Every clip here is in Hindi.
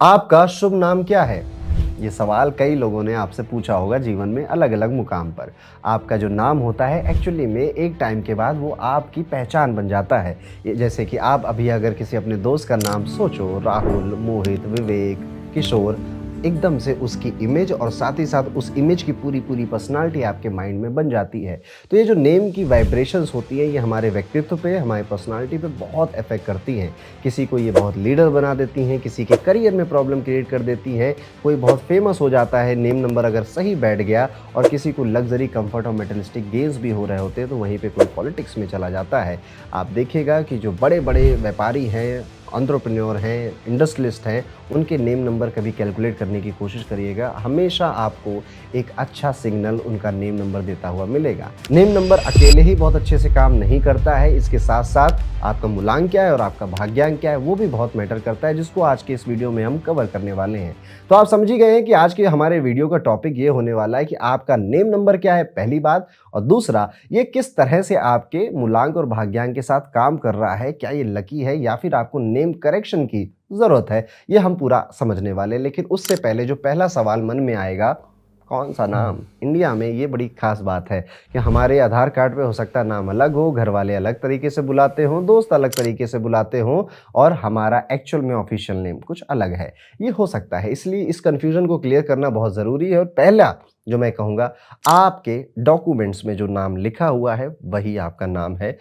आपका शुभ नाम क्या है? ये सवाल कई लोगों ने आपसे पूछा होगा जीवन में अलग-अलग मुकाम पर। आपका जो नाम होता है एक्चुअली में एक टाइम के बाद वो आपकी पहचान बन जाता है। ये जैसे कि आप अभी अगर किसी अपने दोस्त का नाम सोचो, राहुल, मोहित, विवेक, किशोर, एकदम से उसकी इमेज और साथ ही साथ उस इमेज की पूरी-पूरी पर्सनैलिटी आपके माइंड में बन जाती है। तो ये जो नेम की वाइब्रेशंस होती हैं, ये हमारे व्यक्तित्व पे, हमारी पर्सनैलिटी पे बहुत इफ़ेक्ट करती हैं। किसी को ये बहुत लीडर बना देती हैं, किसी के करियर में प्रॉब्लम क्रिएट कर देती हैं, कोई बहुत फेमस हो जाता है, नेम नंबर अगर सही बैठ गया और किसी को लग्ज़री, कम्फ़र्ट और मटेरियलिस्टिक गेन्स भी हो रहे होते हैं, तो वहीं पे कोई पॉलिटिक्स में चला जाता है। आप देखिएगा कि जो बड़े-बड़े व्यापारी हैं, एंटरप्रेन्योर हैं, इंडस्ट्रियलिस्ट हैं, उनके नेम नंबर कभी कैलकुलेट करने की कोशिश करिएगा। हमेशा आपको एक अच्छा सिग्नल उनका नेम नंबर देता हुआ मिलेगा। नेम नंबर अकेले ही बहुत अच्छे से काम नहीं करता है, इसके साथ-साथ आपका मूलांक क्या है और आपका भाग्यांक क्या है, वो भी बहुत मैटर करता है, जिसको आज के इस वीडियो में हम कवर करने वाले हैं। तो आप समझ ही गए हैं कि आज के हमारे वीडियो का टॉपिक ये होने वाला है कि आपका नेम नंबर क्या है, पहली बात, और दूसरा, ये किस तरह से आपके मूलांक और भाग्यांक के साथ काम कर रहा है, क्या ये लकी है या फिर आपको नेम करेक्शन की ज़रूरत है, ये हम पूरा समझने वाले हैं। लेकिन उससे पहले जो पहला सवाल मन में आएगा, कौन-सा नाम? इंडिया में ये बड़ी ख़ास बात है कि हमारे आधार कार्ड पे हो सकता है नाम अलग हो, घर वाले अलग तरीके से बुलाते हों, दोस्त अलग तरीके से बुलाते हों और हमारा एक्चुअल में ऑफ़िशियल नेम कुछ अलग है। ये हो सकता है, इसलिए इस कन्फ्यूज़न को क्लियर करना बहुत ज़रूरी है और पहला जो मैं कहूँगा, आपके डॉक्यूमेंट्स में जो नाम लिखा हुआ है, वही आपका नाम है।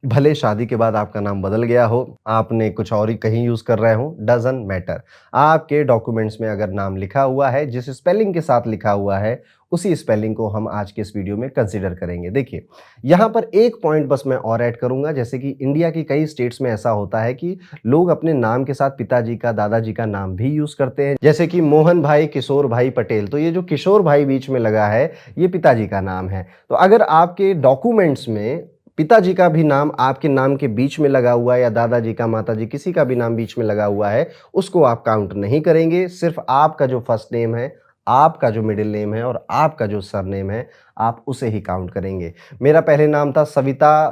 भले शादी के बाद आपका नाम बदल गया हो, आपने कुछ और ही कहीं यूज़ कर रहे हो, डज़न्ट मैटर। आपके डॉक्यूमेंट्स में अगर नाम लिखा हुआ है, जिस स्पेलिंग के साथ लिखा हुआ है, उसी स्पेलिंग को हम आज के इस वीडियो में कंसीडर करेंगे। देखिए, यहाँ पर एक पॉइंट बस मैं और ऐड करूँगा, जैसे कि इंडिया की कई स्टेट्स में ऐसा होता है कि लोग अपने नाम के साथ पिताजी का, दादाजी का नाम भी यूज़ करते हैं। जैसे कि मोहन भाई, किशोर भाई पटेल, तो ये जो किशोर भाई बीच में लगा है, ये पिताजी का नाम है। तो अगर आपके डॉक्यूमेंट्स में पिताजी का भी नाम आपके नाम के बीच में लगा हुआ है या दादाजी का, माताजी किसी का भी नाम बीच में लगा हुआ है, उसको आप काउंट नहीं करेंगे। सिर्फ़ आपका जो फर्स्ट नेम है, आपका जो मिडिल नेम है और आपका जो सरनेम है, आप उसे ही काउंट करेंगे। मेरा पहले नाम था सविता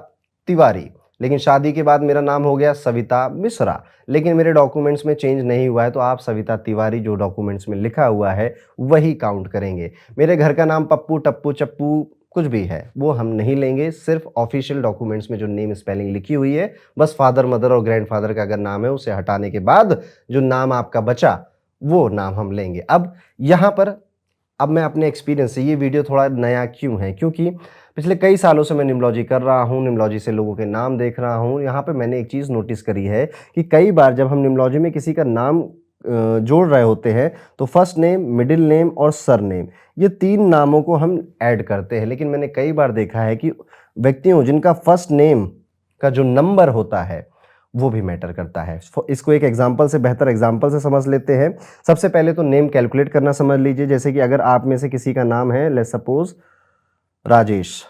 तिवारी, लेकिन शादी के बाद मेरा नाम हो गया सविता मिश्रा, लेकिन मेरे डॉक्यूमेंट्स में चेंज नहीं हुआ है, तो आप सविता तिवारी जो डॉक्यूमेंट्स में लिखा हुआ है, वही काउंट करेंगे। मेरे घर का नाम पप्पू, टप्पू, चप्पू कुछ भी है, वो हम नहीं लेंगे, सिर्फ़ ऑफ़िशियल डॉक्यूमेंट्स में जो नेम स्पेलिंग लिखी हुई है, बस फ़ादर, मदर और ग्रैंडफ़ादर का अगर नाम है, उसे हटाने के बाद जो नाम आपका बचा, वो नाम हम लेंगे। अब यहाँ पर अब मैं अपने एक्सपीरियंस से ये वीडियो थोड़ा नया क्यों है? क्योंकि पिछले कई सालों से मैं निम्नलॉजी कर रहा हूँ, निम्नलॉजी से लोगों के नाम देख रहा हूँ। यहाँ पे मैंने एक चीज़ नोटिस करी है कि कई बार जब हम निम्नलॉजी में किसी का नाम जोड़ रहे होते हैं, तो फर्स्ट नेम, मिडिल नेम और सरनेम, ये 3 नामों को हम ऐड करते हैं। लेकिन मैंने कई बार देखा है कि व्यक्तियों जिनका फर्स्ट नेम का जो नंबर होता है, वो भी मैटर करता है। इसको एक एग्जांपल से, बेहतर एग्जांपल से समझ लेते हैं। सबसे पहले तो नेम कैलकुलेट करना समझ लीजिए। जैसे कि अगर आप में से किसी का नाम है, लेट्स सपोज राजेश,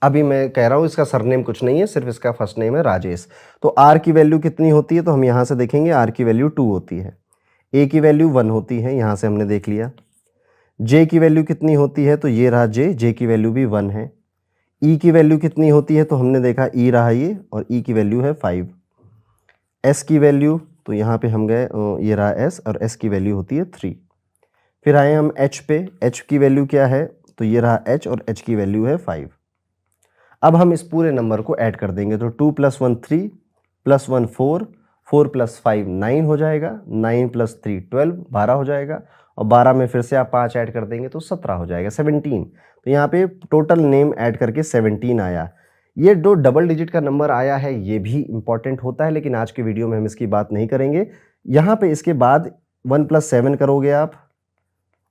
अभी मैं कह रहा हूँ इसका सरनेम कुछ नहीं है, सिर्फ इसका फर्स्ट नेम है राजेश। तो आर की वैल्यू कितनी होती है? तो हम यहाँ से देखेंगे, आर की वैल्यू 2 होती है, ए की वैल्यू 1 होती है, यहाँ से हमने देख लिया। जे की वैल्यू कितनी होती है? तो ये रहा जे, जे की वैल्यू भी 1 है। ई की वैल्यू कितनी होती है? तो हमने देखा ई रहा ये, और ई की वैल्यू है 5। एस की वैल्यू, तो यहाँ पे हम गए, ये रहा एस, और एस की वैल्यू होती है 3। फिर आए हम एच पे, एच की वैल्यू क्या है? तो ये रहा एच, और एच की वैल्यू है 5। अब हम इस पूरे नंबर को ऐड कर देंगे, तो 2 + 1 3 + 1 4, 4 + 5 9 हो जाएगा, 9 + 3 12, 12 हो जाएगा, और 12 में फिर से आप 5 ऐड कर देंगे तो 17 हो जाएगा, 17। तो यहाँ पे टोटल नेम ऐड करके 17 आया। ये जो डबल डिजिट का नंबर आया है, ये भी इंपॉर्टेंट होता है, लेकिन आज के वीडियो में हम इसकी बात नहीं करेंगे। यहाँ पे इसके बाद 1 + 7 करोगे आप,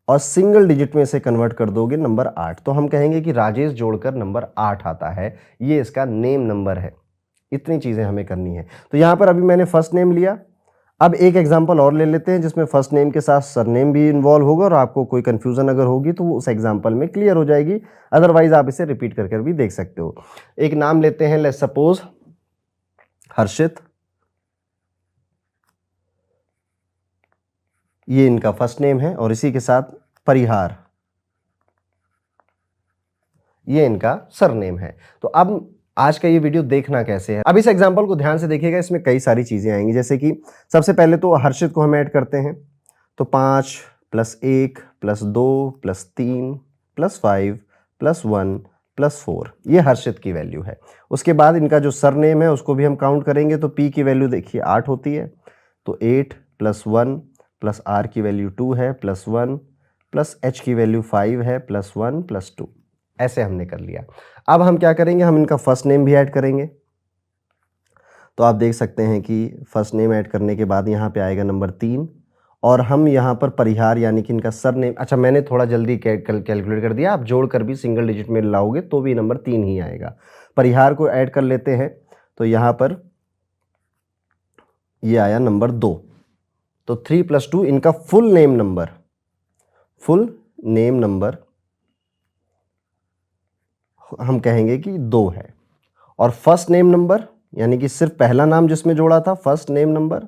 और सिंगल डिजिट में इसे कन्वर्ट कर दोगे नंबर 8, तो हम कहेंगे कि राजेश जोड़कर नंबर 8 आता है। ये इसका नेम नंबर है। इतनी चीज़ें हमें करनी है। तो यहाँ पर अभी मैंने फर्स्ट नेम लिया। अब एक एग्जांपल और ले लेते हैं जिसमें फर्स्ट नेम के साथ सरनेम भी इन्वॉल्व होगा, और आपको कोई कन्फ्यूज़न अगर होगी तो वो उस एग्जांपल में क्लियर हो जाएगी। अदरवाइज़ आप इसे रिपीट कर कर भी देख सकते हो। एक नाम लेते हैं, लेट्स सपोज हर्षित। ये इनका फर्स्ट नेम है, और इसी के साथ परिहार, ये इनका सरनेम है। तो अब आज का ये वीडियो देखना कैसे है। अब इस एग्जाम्पल को ध्यान से देखिएगा, इसमें कई सारी चीज़ें आएंगी। जैसे कि सबसे पहले तो हर्षित को हम ऐड करते हैं, तो 5 + 1 + 2 + 3 + 5 + 1 + 4, ये हर्षित की वैल्यू है। उसके बाद इनका जो सरनेम है उसको भी हम काउंट करेंगे, तो पी की वैल्यू देखिए 8 होती है, तो 8 + 1 + आर की वैल्यू 2 है, +1 + एच की वैल्यू 5 है, +1 + 2, ऐसे हमने कर लिया। अब हम क्या करेंगे, हम इनका फर्स्ट नेम भी ऐड करेंगे। तो आप देख सकते हैं कि फर्स्ट नेम ऐड करने के बाद यहाँ पे आएगा नंबर 3, और हम यहाँ पर परिहार यानी कि इनका सरनेम, अच्छा मैंने थोड़ा जल्दी कैलकुलेट कर दिया, आप जोड़कर भी सिंगल डिजिट में लाओगे तो भी नंबर 3 ही आएगा। परिहार को ऐड कर लेते हैं, तो यहाँ पर ये आया नंबर 2, तो 3 + 2 इनका फुल नेम नंबर हम कहेंगे कि 2 है। और फर्स्ट नेम नंबर यानी कि सिर्फ पहला नाम जिसमें जोड़ा था, फर्स्ट नेम नंबर,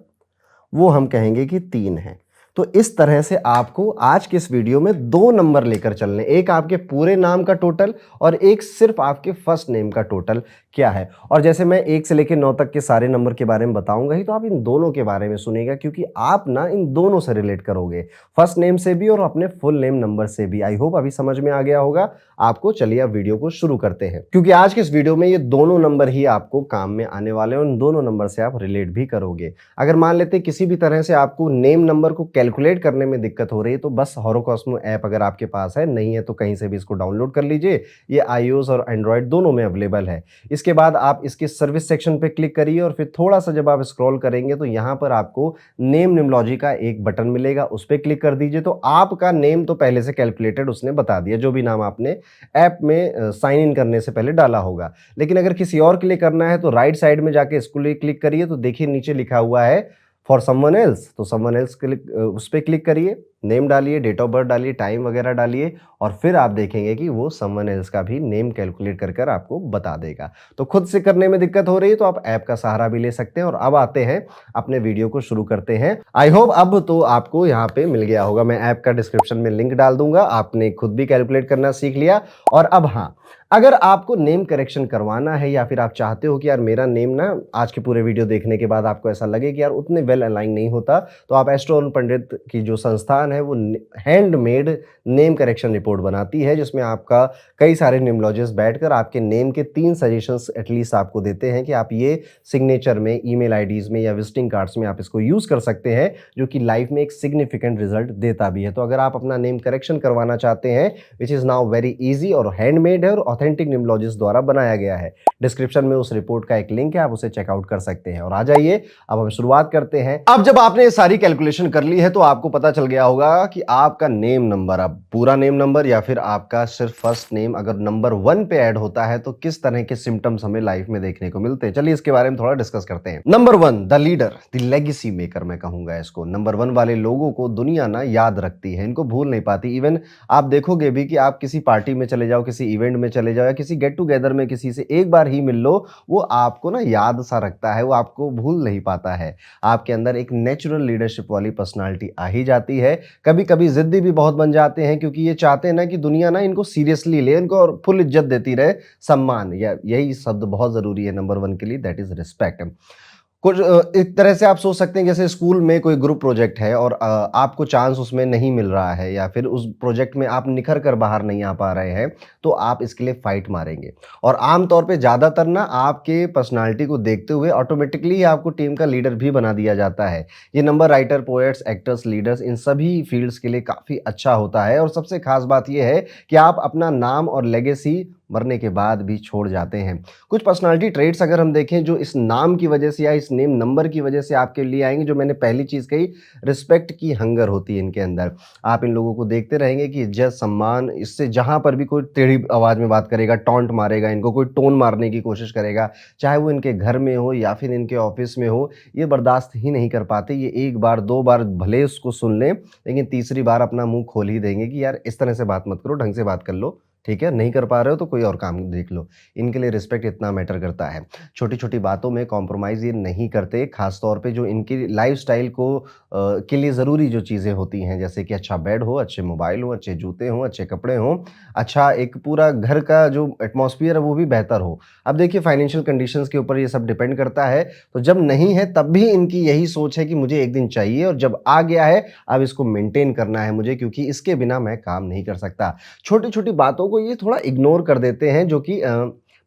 वो हम कहेंगे कि 3 है। तो इस तरह से आपको आज के इस वीडियो में 2 नंबर लेकर चलने, एक आपके पूरे नाम का टोटल और एक सिर्फ आपके फर्स्ट नेम का टोटल क्या है। और जैसे मैं 1 से लेकर 9 तक के सारे नंबर के बारे में बताऊंगा ही, तो आप इन दोनों के बारे में सुनिएगा, क्योंकि आप ना इन दोनों से रिलेट करोगे, फर्स्ट नेम से भी और अपने फुल नेम नंबर से भी। आई होप अभी समझ में आ गया होगा आपको। चलिए अब वीडियो को शुरू करते हैं, क्योंकि आज के इस वीडियो में ये दोनों नंबर ही आपको काम में आने वाले हैं और इन दोनों नंबर से आप रिलेट भी करोगे। अगर मान लेते हैं किसी भी तरह से आपको नेम नंबर को कैलकुलेट करने में दिक्कत हो रही है, तो बस होरोकॉस्मो ऐप अगर आपके पास है, नहीं है तो कहीं से भी इसको डाउनलोड कर लीजिए। ये iOS और एंड्रॉयड दोनों में अवेलेबल है। इसके बाद आप इसके सर्विस सेक्शन पे क्लिक करिए और फिर थोड़ा सा जब आप स्क्रॉल करेंगे तो यहाँ पर आपको नेम निमोलॉजी का एक बटन मिलेगा, उस पर क्लिक कर दीजिए। तो आपका नेम तो पहले से कैलकुलेटेड उसने बता दिया, जो भी नाम आपने ऐप में साइन इन करने से पहले डाला होगा। लेकिन अगर किसी और के लिए करना है तो राइट साइड में जाके इसको लिए क्लिक करिए, तो देखिए नीचे लिखा हुआ है फॉर समवन एल्स, तो समवन एल्स क्लिक, उस पर क्लिक करिए, नेम डालिए, डेट ऑफ बर्थ डालिए, टाइम वगैरह डालिए, और फिर आप देखेंगे कि वो समवन एल्स का भी नेम कैलकुलेट कर आपको बता देगा। तो खुद से करने में दिक्कत हो रही है तो आप ऐप का सहारा भी ले सकते हैं। और अब आते हैं अपने वीडियो को शुरू करते हैं। आई होप अब तो आपको यहाँ पे मिल गया होगा, मैं ऐप का डिस्क्रिप्शन में लिंक डाल दूंगा, आपने खुद भी कैलकुलेट करना सीख लिया। और अब हाँ, अगर आपको नेम करेक्शन करवाना है या फिर आप चाहते हो कि यार मेरा नेम ना आज के पूरे वीडियो देखने के बाद आपको ऐसा लगे कि यार उतने वेल अलाइन नहीं होता, तो आप एस्ट्रो अरुण पंडित की जो संस्थान है वो हैंडमेड नेम करेक्शन रिपोर्ट बनाती है, जिसमें आपका कई सारे नेमोलॉजिस्ट बैठकर आपके नेम के 3 सजेशंस एटलीस्ट आपको देते हैं कि आप ये सिग्नेचर में, ईमेल आईडीज में या विजिटिंग कार्ड्स में आप इसको यूज कर सकते हैं, जो कि लाइफ में एक सिग्निफिकेंट रिजल्ट देता भी है। तो अगर आप अपना नेम करेक्शन करवाना चाहते हैं, which is now very easy और हैंडमेड है और ऑथेंटिक निमोलॉजिस्ट द्वारा बनाया गया है, डिस्क्रिप्शन में उस रिपोर्ट का एक लिंक है, आप उसे चेकआउट कर सकते हैं। और आ जाइए अब हम शुरुआत करते हैं। अब जब आपने ये सारी कैलकुलेशन कर ली है तो आपको पता चल गया होगा कि आपका नेम नंबर, अब पूरा नेम नंबर या फिर आपका सिर्फ फर्स्ट नेम अगर नंबर 1 पे ऐड होता है तो किस तरह के सिम्टम्स हमें लाइफ में देखने को मिलते हैं। चलिए इसके बारे में थोड़ा डिस्कस करते हैं। Number 1, the leader, the legacy maker मैं कहूंगा इसको। नंबर 1 वाले लोगों को दुनिया ना याद रखती है, इनको भूल नहीं पाती। इवन आप देखोगे भी कि आप किसी पार्टी में चले जाओ, किसी इवेंट में चले जाओ या किसी गेट टुगेदर में किसी से एक बार ही मिल लो, वो आपको ना याद सा रखता है, वो आपको भूल नहीं पाता है। आपके अंदर एक नेचुरल लीडरशिप वाली पर्सनालिटी आ ही जाती है। कभी कभी जिद्दी भी बहुत बन जाते हैं, क्योंकि ये चाहते हैं ना कि दुनिया ना इनको सीरियसली ले, इनको और फुल इज्जत देती रहे, सम्मान, या यही शब्द बहुत जरूरी है नंबर 1 के लिए, दैट इज रिस्पेक्ट। कुछ एक तरह से आप सोच सकते हैं जैसे स्कूल में कोई ग्रुप प्रोजेक्ट है और आपको चांस उसमें नहीं मिल रहा है या फिर उस प्रोजेक्ट में आप निखर कर बाहर नहीं आ पा रहे हैं, तो आप इसके लिए फाइट मारेंगे। और आमतौर पे ज़्यादातर ना आपके पर्सनालिटी को देखते हुए ऑटोमेटिकली ही आपको टीम का लीडर भी बना दिया जाता है। ये number writer, poets, actors, leaders, इन सभी फील्ड्स के लिए काफ़ी अच्छा होता है। और सबसे खास बात यह है कि आप अपना नाम और लेगेसी मरने के बाद भी छोड़ जाते हैं। कुछ पर्सनालिटी ट्रेट्स अगर हम देखें जो इस नाम की वजह से या इस नेम नंबर की वजह से आपके लिए आएंगे, जो मैंने पहली चीज़ कही, रिस्पेक्ट की हंगर होती है इनके अंदर। आप इन लोगों को देखते रहेंगे कि इज्जत, सम्मान, इससे जहाँ पर भी कोई टेढ़ी आवाज़ में बात करेगा, टॉन्ट मारेगा, इनको कोई टोन मारने की कोशिश करेगा, चाहे वो इनके घर में हो या फिर इनके ऑफिस में हो, ये बर्दाश्त ही नहीं कर पाते। ये एक बार 2 बार भले उसको सुन लें, लेकिन तीसरी बार अपना मुंह खोल ही देंगे कि यार इस तरह से बात मत करो, ढंग से बात कर लो, ठीक है? नहीं कर पा रहे हो तो कोई और काम देख लो। इनके लिए रिस्पेक्ट इतना मैटर करता है। छोटी-छोटी बातों में कॉम्प्रोमाइज़ ये नहीं करते, ख़ास तौर पे जो इनकी लाइफ़स्टाइल को के लिए ज़रूरी जो चीज़ें होती हैं, जैसे कि अच्छा बेड हो, अच्छे मोबाइल हो, अच्छे जूते हों, अच्छे कपड़े हों, अच्छा एक पूरा घर का जो एटमॉस्फियर है वो भी बेहतर हो। अब देखिए फाइनेंशियल कंडीशंस के ऊपर ये सब डिपेंड करता है, तो जब नहीं है तब भी इनकी यही सोच है कि मुझे एक दिन चाहिए और जब आ गया है, अब इसको मेंटेन करना है मुझे क्योंकि इसके बिना मैं काम नहीं कर सकता। छोटी-छोटी बातों को ये थोड़ा इग्नोर कर देते हैं जो कि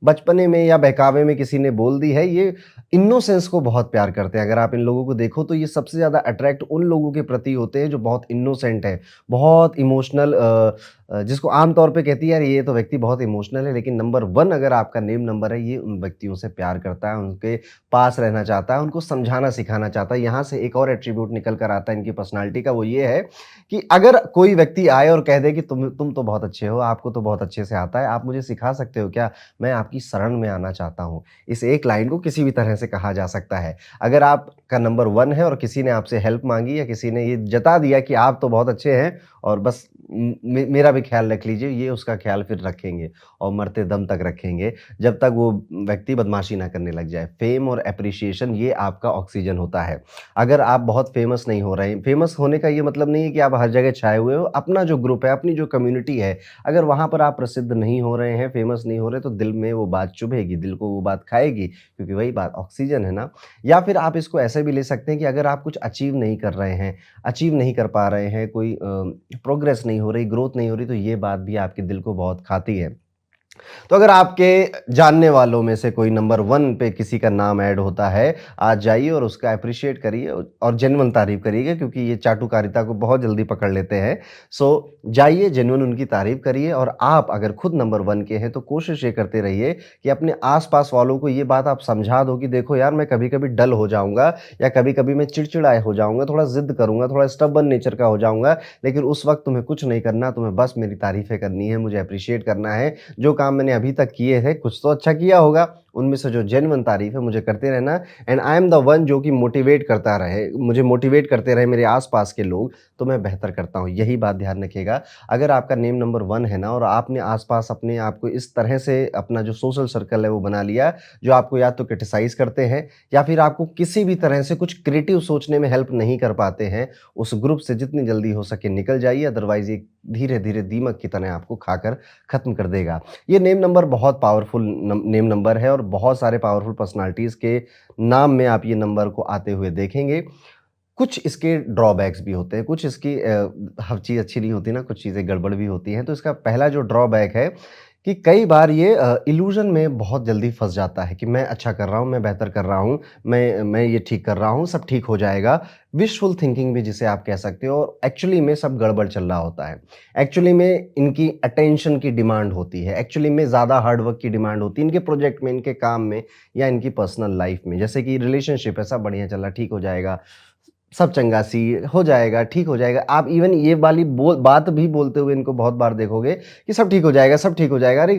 बचपने में या बहकावे में किसी ने बोल दी है, ये इन्नोसेंस को बहुत प्यार करते हैं। अगर आप इन लोगों को देखो तो ये सबसे ज़्यादा अट्रैक्ट उन लोगों के प्रति होते हैं जो बहुत इन्नोसेंट है, बहुत इमोशनल जिसको आम तौर पे कहती है यार ये तो व्यक्ति बहुत इमोशनल है, लेकिन नंबर 1 अगर आपका नेम नंबर है, ये उन व्यक्तियों से प्यार करता है, उनके पास रहना चाहता है, उनको समझाना सिखाना चाहता है। यहाँ से एक और एट्रिब्यूट निकल कर आता है इनकी पर्सनैलिटी का, वो ये है कि अगर कोई व्यक्ति आए और कह दे कि तुम तो बहुत अच्छे हो, आपको तो बहुत अच्छे से आता है, आप मुझे सिखा सकते हो क्या? मैं आपकी शरण में आना चाहता हूँ। इस एक लाइन को किसी भी तरह से कहा जा सकता है। अगर आपका नंबर 1 है और किसी ने आपसे हेल्प माँगी या किसी ने ये जता दिया कि आप तो बहुत अच्छे हैं और बस मेरा भी ख्याल रख लीजिए, ये उसका ख्याल फिर रखेंगे और मरते दम तक रखेंगे, जब तक वो व्यक्ति बदमाशी ना करने लग जाए। फ़ेम और एप्रिसिएशन ये आपका ऑक्सीजन होता है। अगर आप बहुत फ़ेमस नहीं हो रहे हैं, फ़ेमस होने का ये मतलब नहीं है कि आप हर जगह छाए हुए हो, अपना जो ग्रुप है, अपनी जो कम्युनिटी है, अगर वहाँ पर आप प्रसिद्ध नहीं हो रहे हैं, फ़ेमस नहीं हो रहे, तो दिल में वो बात चुभेगी, दिल को वो बात खाएगी, क्योंकि वही बात ऑक्सीजन है ना। या फिर आप इसको ऐसे भी ले सकते हैं कि अगर आप कुछ अचीव नहीं कर रहे हैं, अचीव नहीं कर पा रहे हैं, कोई प्रोग्रेस नहीं हो रही, ग्रोथ नहीं हो रही, तो ये बात भी आपके दिल को बहुत खाती है। तो अगर आपके जानने वालों में से कोई नंबर 1 पे किसी का नाम ऐड होता है, आज जाइए और उसका एप्रिशिएट करिए और जेन्युइन तारीफ़ करिएगा क्योंकि ये चाटुकारिता को बहुत जल्दी पकड़ लेते हैं। सो जाइए जेन्युइन उनकी तारीफ़ करिए और आप अगर खुद नंबर 1 के हैं तो कोशिश ये करते रहिए कि अपने आस-पास वालों को ये बात आप समझा दो कि देखो यार मैं कभी-कभी डल हो जाऊँगा या कभी-कभी मैं चिड़चिड़ाए हो जाऊँगा, थोड़ा ज़िद करूँगा, थोड़ा स्टबर्न नेचर का हो जाऊँगा, लेकिन उस वक़्त तुम्हें कुछ नहीं करना, तुम्हें बस मेरी तारीफ़ें करनी है, मुझे एप्रिशिएट करना है। जो काम मैंने अभी तक किए हैं, कुछ तो अच्छा किया होगा, उनमें से जो जेन्युइन तारीफ़ है मुझे करते रहना and I am the one जो कि मोटिवेट करता रहे, मुझे मोटिवेट करते रहे मेरे आस-पास के लोग, तो मैं बेहतर करता हूँ। यही बात ध्यान रखिएगा। अगर आपका नेम नंबर 1 है ना और आपने आस-पास अपने आप को इस तरह से अपना जो सोशल सर्कल है वो बना लिया, जो आपको या तो क्रिटिसाइज़ करते हैं या फिर आपको किसी भी तरह से कुछ क्रिएटिव सोचने में हेल्प नहीं कर पाते हैं, उस ग्रुप से जितनी जल्दी हो सके निकल जाइए, अदरवाइज़ ये धीरे-धीरे दीमक की तरह आपको खाकर खत्म कर देगा। ये नेम नंबर बहुत पावरफुल नेम नंबर है और बहुत सारे पावरफुल पर्सनालिटीज़ के नाम में आप ये नंबर को आते हुए देखेंगे। कुछ इसके ड्रॉबैक्स भी होते हैं, कुछ इसकी हर चीज़ अच्छी नहीं होती ना, कुछ चीज़ें गड़बड़ भी होती हैं। तो इसका पहला जो ड्रॉबैक है कि कई बार ये इल्यूज़न में बहुत जल्दी फँस जाता है कि मैं अच्छा कर रहा हूँ, मैं बेहतर कर रहा हूँ, मैं ये ठीक कर रहा हूँ, सब ठीक हो जाएगा। विशफुल थिंकिंग भी जिसे आप कह सकते हो और एक्चुअली में सब गड़बड़ चल रहा होता है। एक्चुअली में इनकी अटेंशन की डिमांड होती है, एक्चुअली में ज़्यादा हार्ड वर्क की डिमांड होती है, इनके प्रोजेक्ट में, इनके काम में या इनकी पर्सनल लाइफ़ में। जैसे कि रिलेशनशिप है, सब बढ़िया चल रहा है, ठीक हो जाएगा। सब चंगासी हो जाएगा, ठीक हो जाएगा। आप इवन ये वाली बात भी बोलते हुए इनको बहुत बार देखोगे कि सब ठीक हो जाएगा, सब ठीक हो जाएगा। अरे!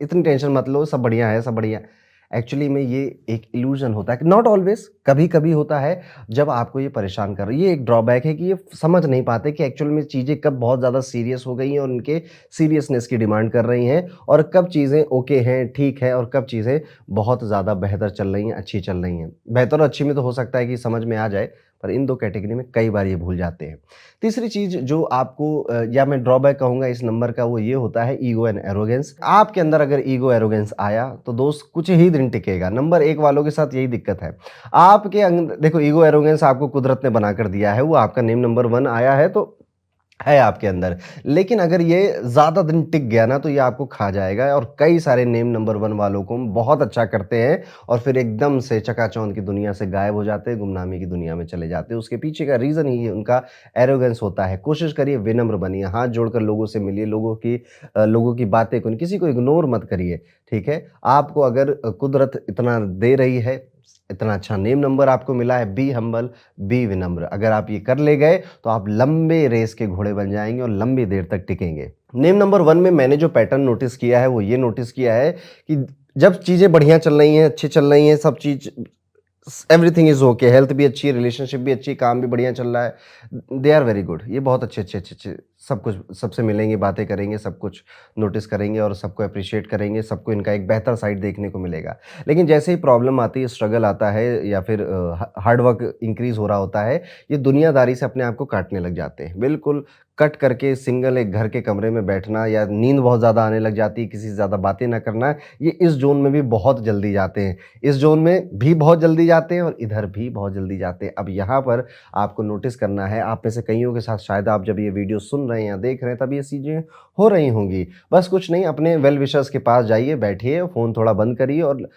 इतनी टेंशन मत लो, सब बढ़िया है, सब बढ़िया है। एक्चुअली में ये एक इल्यूज़न होता है, नॉट ऑलवेज़, कभी-कभी होता है जब आपको ये परेशान कर रही है। ये एक ड्रॉबैक है कि ये समझ नहीं पाते कि एक्चुअल में चीज़ें कब बहुत ज़्यादा सीरियस हो गई हैं और उनके सीरियसनेस की डिमांड कर रही हैं और कब चीज़ें ओके हैं, ठीक है और कब चीज़ें बहुत ज़्यादा बेहतर चल रही हैं, अच्छी चल रही हैं। बेहतर और अच्छी में तो हो सकता है कि समझ में आ जाए, पर इन 2 कैटेगरी में कई बार ये भूल जाते हैं। तीसरी चीज़ जो आपको या मैं ड्रॉबैक कहूँगा इस नंबर का वो ये होता है ईगो एंड एरोगेंस। आपके अंदर अगर ईगो एरोगेंस आया तो दोस्त कुछ ही दिन टिकेगा। नंबर 1 वालों के साथ यही दिक्कत है। आपके देखो ईगो एरोगेंस आपको कुदरत ने बनाकर दिया है, वो आपका नेम नंबर 1 आया है तो है आपके अंदर। लेकिन अगर ये ज़्यादा दिन टिक गया ना तो ये आपको खा जाएगा और कई सारे नेम नंबर 1 वालों को हम बहुत अच्छा करते हैं और फिर एकदम से चकाचौंध की दुनिया से गायब हो जाते हैं, गुमनामी की दुनिया में चले जाते हैं। उसके पीछे का रीज़न ही उनका एरोगेंस होता है। कोशिश करिए विनम्र बनिए, हाथ जोड़कर लोगों से मिलिए, लोगों की बातें किसी को इग्नोर मत करिए, ठीक है? आपको अगर कुदरत इतना दे रही है, इतना अच्छा नेम नंबर आपको मिला है, बी हम्बल, बी विनम्र। अगर आप ये कर ले गए तो आप लंबे रेस के घोड़े बन जाएँगे और लंबी देर तक टिकेंगे। नेम नंबर 1 में मैंने जो पैटर्न नोटिस किया है वो ये नोटिस किया है कि जब चीज़ें बढ़िया चल रही हैं, अच्छी चल रही हैं, सब चीज़ एवरीथिंग इज़ ओके, हेल्थ भी अच्छी है, रिलेशनशिप भी अच्छी है, काम भी बढ़िया चल रहा है, दे आर वेरी गुड। ये बहुत अच्छे-अच्छे सब कुछ सबसे मिलेंगे, बातें करेंगे, सब कुछ नोटिस करेंगे और सबको एप्रिशिएट करेंगे, सबको इनका एक बेहतर साइड देखने को मिलेगा। लेकिन जैसे ही प्रॉब्लम आती है, स्ट्रगल आता है या फिर हार्ड वर्क इंक्रीज़ हो रहा होता है, ये दुनियादारी से अपने आप को काटने लग जाते हैं। बिल्कुल कट करके सिंगल एक घर के कमरे में बैठना या नींद बहुत ज़्यादा आने लग जाती है, किसी से ज़्यादा बातें ना करना, ये इस ज़ोन में भी बहुत जल्दी जाते हैं। इस ज़ोन में भी बहुत जल्दी जाते हैं और इधर भी बहुत जल्दी जाते हैं। अब यहाँ पर आपको नोटिस करना है, आप में से कइयों के साथ शायद आप जब ये वीडियो सुन रहे हैं या देख रहे हैं, तब ये चीज़ें हो रही होंगी। बस कुछ नहीं, अपने वेल विशर्स के पास जाइए, बैठिए, फ़ोन थोड़ा बंद करिए और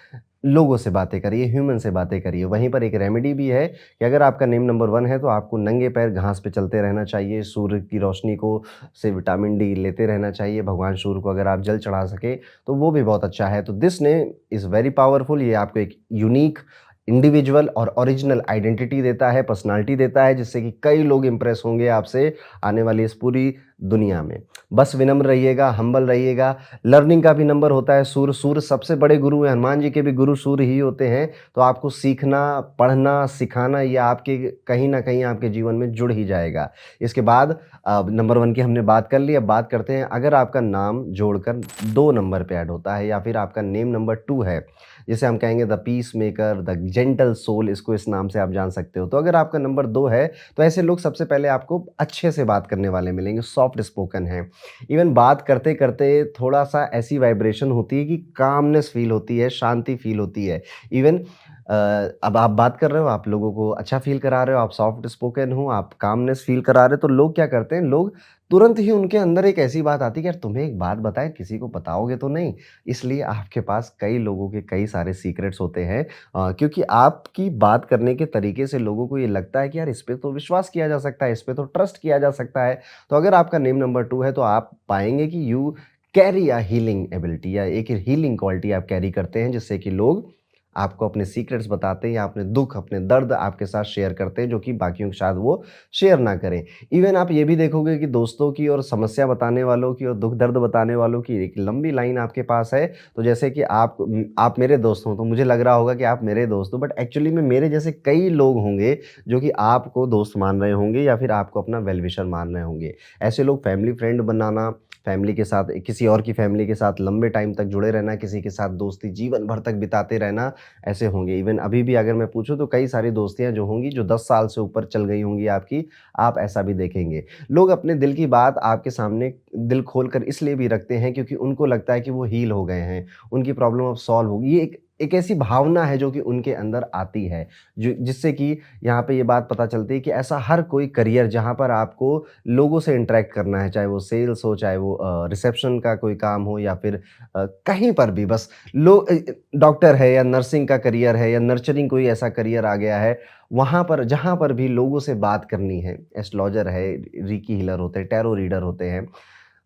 लोगों से बातें करिए, ह्यूमन से बातें करिए। वहीं पर एक रेमेडी भी है कि अगर आपका नेम नंबर 1 है तो आपको नंगे पैर घास पे चलते रहना चाहिए, सूर्य की रोशनी को से विटामिन डी लेते रहना चाहिए। भगवान सूर्य को अगर आप जल चढ़ा सकें तो वो भी बहुत अच्छा है। तो this name is very powerful, ये आपको एक यूनिक, इंडिविजुअल और ओरिजिनल आइडेंटिटी देता है, पर्सनैलिटी देता है, जिससे कि कई लोग इम्प्रेस होंगे आपसे आने वाली इस पूरी दुनिया में। बस विनम्र रहिएगा, हम्बल रहिएगा। लर्निंग का भी नंबर होता है सूर्य, सूर्य सबसे बड़े गुरु हैं, हनुमान जी के भी गुरु सूर्य ही होते हैं। तो आपको सीखना, पढ़ना, सिखाना ये आपके कहीं न कहीं आपके जीवन में जुड़ ही जाएगा। इसके बाद नंबर 1 की हमने बात कर ली, अब बात करते हैं अगर आपका नाम जोड़कर 2 नंबर पे ऐड होता है या फिर आपका नेम नंबर 2 है, जिसे हम कहेंगे the peace maker, the gentle soul, इसको इस नाम से आप जान सकते हो। तो अगर आपका नंबर 2 है, तो ऐसे लोग सबसे पहले आपको अच्छे से बात करने वाले मिलेंगे, सॉफ्ट स्पोकन हैं। इवन बात करते-करते थोड़ा-सा ऐसी वाइब्रेशन होती है कि कामनेस फ़ील होती है, शांति फ़ील होती है। इवन अब आप बात कर रहे हो, आप लोगों को अच्छा फ़ील करा रहे हो, आप सॉफ्ट स्पोकन हो, आप कामनेस फ़ील करा रहे हो, तो लोग क्या करते हैं, लोग तुरंत ही उनके अंदर एक ऐसी बात आती है कि यार तुम्हें एक बात बताएँ, किसी को बताओगे तो नहीं? इसलिए आपके पास कई लोगों के कई सारे सीक्रेट्स होते हैं, क्योंकि आपकी बात करने के तरीके से लोगों को ये लगता है कि यार इस पे तो विश्वास किया जा सकता है, इस पे तो ट्रस्ट किया जा सकता है। तो अगर आपका नेम नंबर 2 है तो आप पाएँगे कि you carry a healing ability या एक हीलिंग क्वालिटी आप कैरी करते हैं, जिससे कि लोग आपको अपने सीक्रेट्स बताते हैं या अपने दुःख, अपने दर्द आपके साथ शेयर करते हैं, जो कि बाकियों के साथ वो शेयर ना करें। इवन आप ये भी देखोगे कि दोस्तों की और समस्या बताने वालों की और दुःख दर्द बताने वालों की एक लंबी लाइन आपके पास है। तो जैसे कि आप मेरे दोस्त हों, तो मुझे लग रहा होगा कि आप मेरे दोस्त हो, बट एक्चुअली में मेरे जैसे कई लोग होंगे, जो कि आपको दोस्त मान रहे होंगे या फिर आपको अपना वेल विशर मान रहे होंगे। ऐसे लोग फैमिली फ्रेंड बनाना, फैमिली के साथ किसी और की फैमिली के साथ लंबे टाइम तक जुड़े रहना, किसी के साथ दोस्ती जीवन भर तक बिताते रहना, ऐसे होंगे। इवन अभी भी अगर मैं पूछूँ तो कई सारी दोस्तियाँ जो होंगी, जो 10 साल से ऊपर चल गई होंगी आपकी, आप ऐसा भी देखेंगे। लोग अपने दिल की बात आपके सामने दिल खोलकर इसलिए भी रखते हैं क्योंकि उनको लगता है कि वो हील हो गए हैं, उनकी प्रॉब्लम अब सॉल्व होगी। ये एक एक ऐसी भावना है जो कि उनके अंदर आती है, जो जिससे कि यहाँ पे ये बात पता चलती है कि ऐसा हर कोई करियर जहाँ पर आपको लोगों से इंटरैक्ट करना है, चाहे वो सेल्स हो, चाहे वो रिसेप्शन का कोई काम हो या फिर कहीं पर भी बस डॉक्टर है या नर्सिंग का करियर है या नर्चरिंग कोई ऐसा करियर आ गया है, वहाँ पर जहाँ पर भी लोगों से बात करनी है, एस्ट्रोलॉजर है, रीकी हीलर होते हैं, टैरो रीडर होते हैं,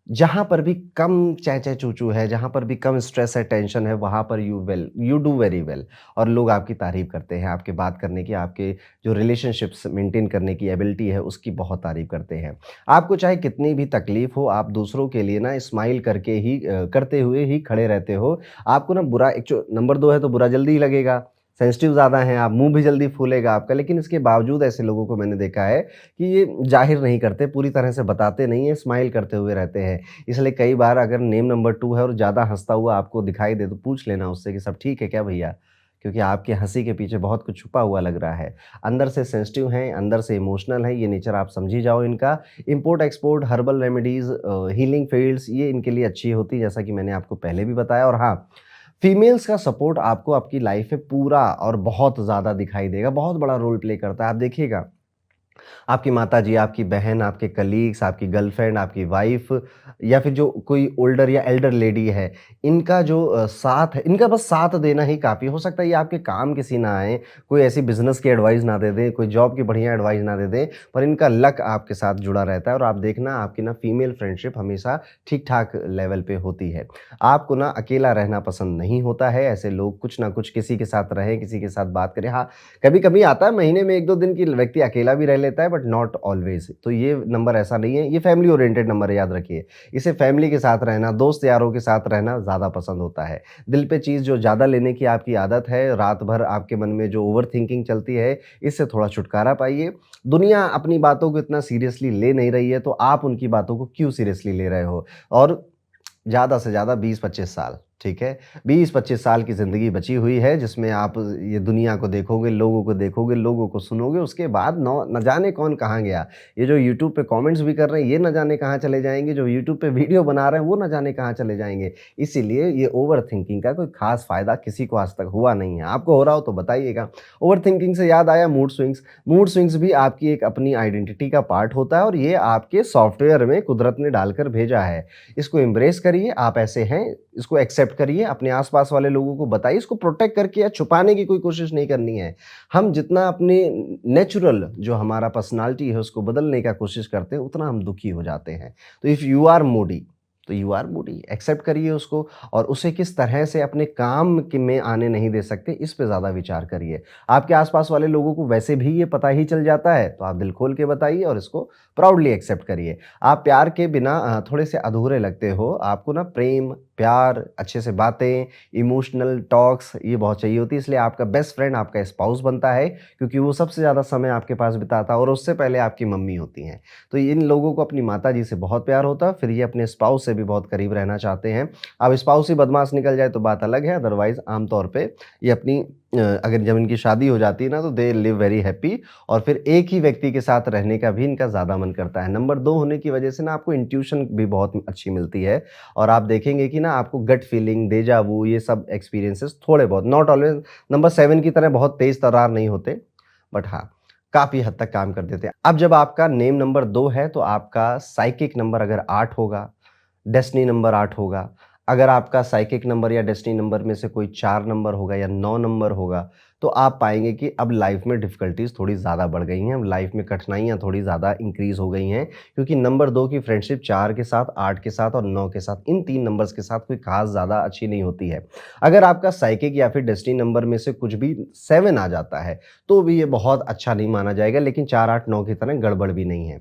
जहाँ पर भी कम चैं-चैं चू-चू है, जहाँ पर भी कम स्ट्रेस है, टेंशन है, वहाँ पर यू डू वेरी वेल और लोग आपकी तारीफ़ करते हैं, आपके बात करने की, आपके जो रिलेशनशिप्स मेंटेन करने की एबिलिटी है, उसकी बहुत तारीफ़ करते हैं। आपको चाहे कितनी भी तकलीफ़ हो, आप दूसरों के लिए ना स्माइल करते हुए ही खड़े रहते हो। आपको ना बुरा एक जो नंबर 2 है तो बुरा जल्दी ही लगेगा, सेंसिटिव ज़्यादा हैं आप, मुँह भी जल्दी फूलेगा आपका, लेकिन इसके बावजूद ऐसे लोगों को मैंने देखा है कि ये ज़ाहिर नहीं करते, पूरी तरह से बताते नहीं हैं, स्माइल करते हुए रहते हैं। इसलिए कई बार अगर नेम नंबर 2 है और ज़्यादा हँसता हुआ आपको दिखाई दे, तो पूछ लेना उससे कि सब ठीक है क्या भैया? क्योंकि आपकी हँसी के पीछे बहुत कुछ छुपा हुआ लग रहा है। अंदर से सेंसिटिव हैं, अंदर से इमोशनल हैं, ये नेचर आप समझ ही जाओ इनका। Import-export, herbal remedies, healing fields ये इनके लिए अच्छी होती है, जैसा कि मैंने आपको पहले भी बताया और हाँ, फीमेल्स का सपोर्ट आपको आपकी लाइफ में पूरा और बहुत ज़्यादा दिखाई देगा, बहुत बड़ा रोल प्ले करता है। आप देखिएगा आपकी माताजी, आपकी बहन, आपके कलीग्स, आपकी गर्लफ्रेंड, आपकी वाइफ़ या फिर जो कोई ओल्डर या एल्डर लेडी है, इनका जो साथ है, इनका बस साथ देना ही काफ़ी हो सकता है ये आपके काम किसी ना आएँ, कोई ऐसी बिज़नेस की एडवाइस ना दे दें, कोई जॉब की बढ़िया एडवाइस ना दे दें, पर इनका लक आपके साथ जुड़ा रहता है और आप देखना आपकी ना फीमेल फ्रेंडशिप हमेशा ठीक-ठाक लेवल पे होती है। आपको ना अकेला रहना पसंद नहीं होता है, ऐसे लोग कुछ ना कुछ किसी के साथ रहें, किसी के साथ बात करें। हाँ, कभी-कभी आता है महीने में 1-2 दिन कि व्यक्ति अकेला भी रह लेता है बट नॉट ऑलवेज। तो ये नंबर ऐसा नहीं है, ये फैमिली ओरिएंटेड नंबर है, याद रखिए। इसे फैमिली के साथ रहना, दोस्त यारों के साथ रहना ज़्यादा पसंद होता है। दिल पे चीज़ जो ज़्यादा लेने की आपकी आदत है, रात भर आपके मन में जो ओवर थिंकिंग चलती है, इससे थोड़ा छुटकारा पाइए। दुनिया अपनी बातों को इतना सीरियसली ले नहीं रही है, तो आप उनकी बातों को क्यों सीरियसली ले रहे हो? और ज़्यादा से ज़्यादा 20-25 साल, ठीक है? 20-25 साल की ज़िंदगी बची हुई है, जिसमें आप ये दुनिया को देखोगे, लोगों को सुनोगे, उसके बाद नौ न जाने कौन कहाँ गया। ये जो यूट्यूब पे कमेंट्स भी कर रहे हैं, ये न जाने कहाँ चले जाएँगे, जो यूट्यूब पे वीडियो बना रहे हैं, वो न जाने कहाँ चले जाएँगे। इसीलिए ये ओवरथिंकिंग का कोई ख़ास फ़ायदा किसी को आज तक हुआ नहीं है। आपको हो रहा हो तो बताइएगा। ओवरथिंकिंग से याद आया, मूड स्विंग्स। मूड स्विंग्स भी आपकी एक अपनी आइडेंटिटी का पार्ट होता है और ये आपके सॉफ्टवेयर में कुदरत ने डालकर भेजा है। इसको एम्ब्रेस करिए, आप ऐसे हैं, इसको एक्सेप्ट करिए, अपने आस-पास वाले लोगों को बताइए, इसको प्रोटेक्ट करके या छुपाने की कोई कोशिश नहीं करनी है। हम जितना अपने नेचुरल जो हमारा पर्सनैलिटी है उसको बदलने का कोशिश करते हैं, उतना हम दुखी हो जाते हैं। तो इफ़ यू आर मूडी, तो यू आर मूडी, एक्सेप्ट करिए उसको और उसे किस तरह से अपने काम के में आने नहीं दे सकते, इस पे ज़्यादा विचार करिए। आपके आस-पास वाले लोगों को वैसे भी ये पता ही चल जाता है, तो आप दिल खोल के बताइए और इसको प्राउडली एक्सेप्ट करिए। आप प्यार के बिना थोड़े से अधूरे लगते हो, आपको ना प्रेम, प्यार, अच्छे से बातें, इमोशनल टॉक्स ये बहुत चाहिए होती है, इसलिए आपका बेस्ट फ्रेंड आपका स्पाउस बनता है, क्योंकि वो सबसे ज़्यादा समय आपके पास बिताता है और उससे पहले आपकी मम्मी होती हैं। तो इन लोगों को अपनी माताजी से बहुत प्यार होता है, फिर ये अपने स्पाउस से भी बहुत करीब रहना चाहते हैं। अब स्पाउस ही बदमाश निकल जाए तो बात अलग है, अदरवाइज़ आमतौर पे ये अपनी अगर जब इनकी शादी हो जाती है ना, तो दे लिव वेरी हैप्पी और फिर एक ही व्यक्ति के साथ रहने का भी इनका ज़्यादा मन करता है। नंबर 2 होने की वजह से ना आपको इंट्यूशन भी बहुत अच्छी मिलती है और आप देखेंगे कि ना आपको गट फीलिंग, डेजा वू ये सब एक्सपीरियंसेस थोड़े बहुत, नॉट ऑलवेज़ नंबर 7 की तरह बहुत तेज़ तर्रार नहीं होते, बट हाँ, काफ़ी हद तक काम कर देते हैं। अब जब आपका नेम नंबर 2 है, तो आपका साइकिक नंबर अगर 8 होगा, डेस्टिनी नंबर 8 होगा। अगर आपका साइकिक नंबर या डेस्टिनी नंबर में से कोई 4 नंबर होगा या 9 नंबर होगा, तो आप पाएँगे कि अब लाइफ़ में डिफ़िकल्टीज़ थोड़ी ज़्यादा बढ़ गई हैं, अब लाइफ़ में कठिनाइयाँ थोड़ी ज़्यादा इंक्रीज़ हो गई हैं, क्योंकि नंबर 2 की फ्रेंडशिप 4 के साथ, 8 के साथ और 9 के साथ, इन 3 नंबर्स के साथ कोई ख़ास ज़्यादा अच्छी नहीं होती है। अगर आपका साइकिक या फिर डेस्टिनी नंबर में से कुछ भी 7 आ जाता है, तो भी ये बहुत अच्छा नहीं माना जाएगा, लेकिन 4, 8, 9 की तरह गड़बड़ भी नहीं है।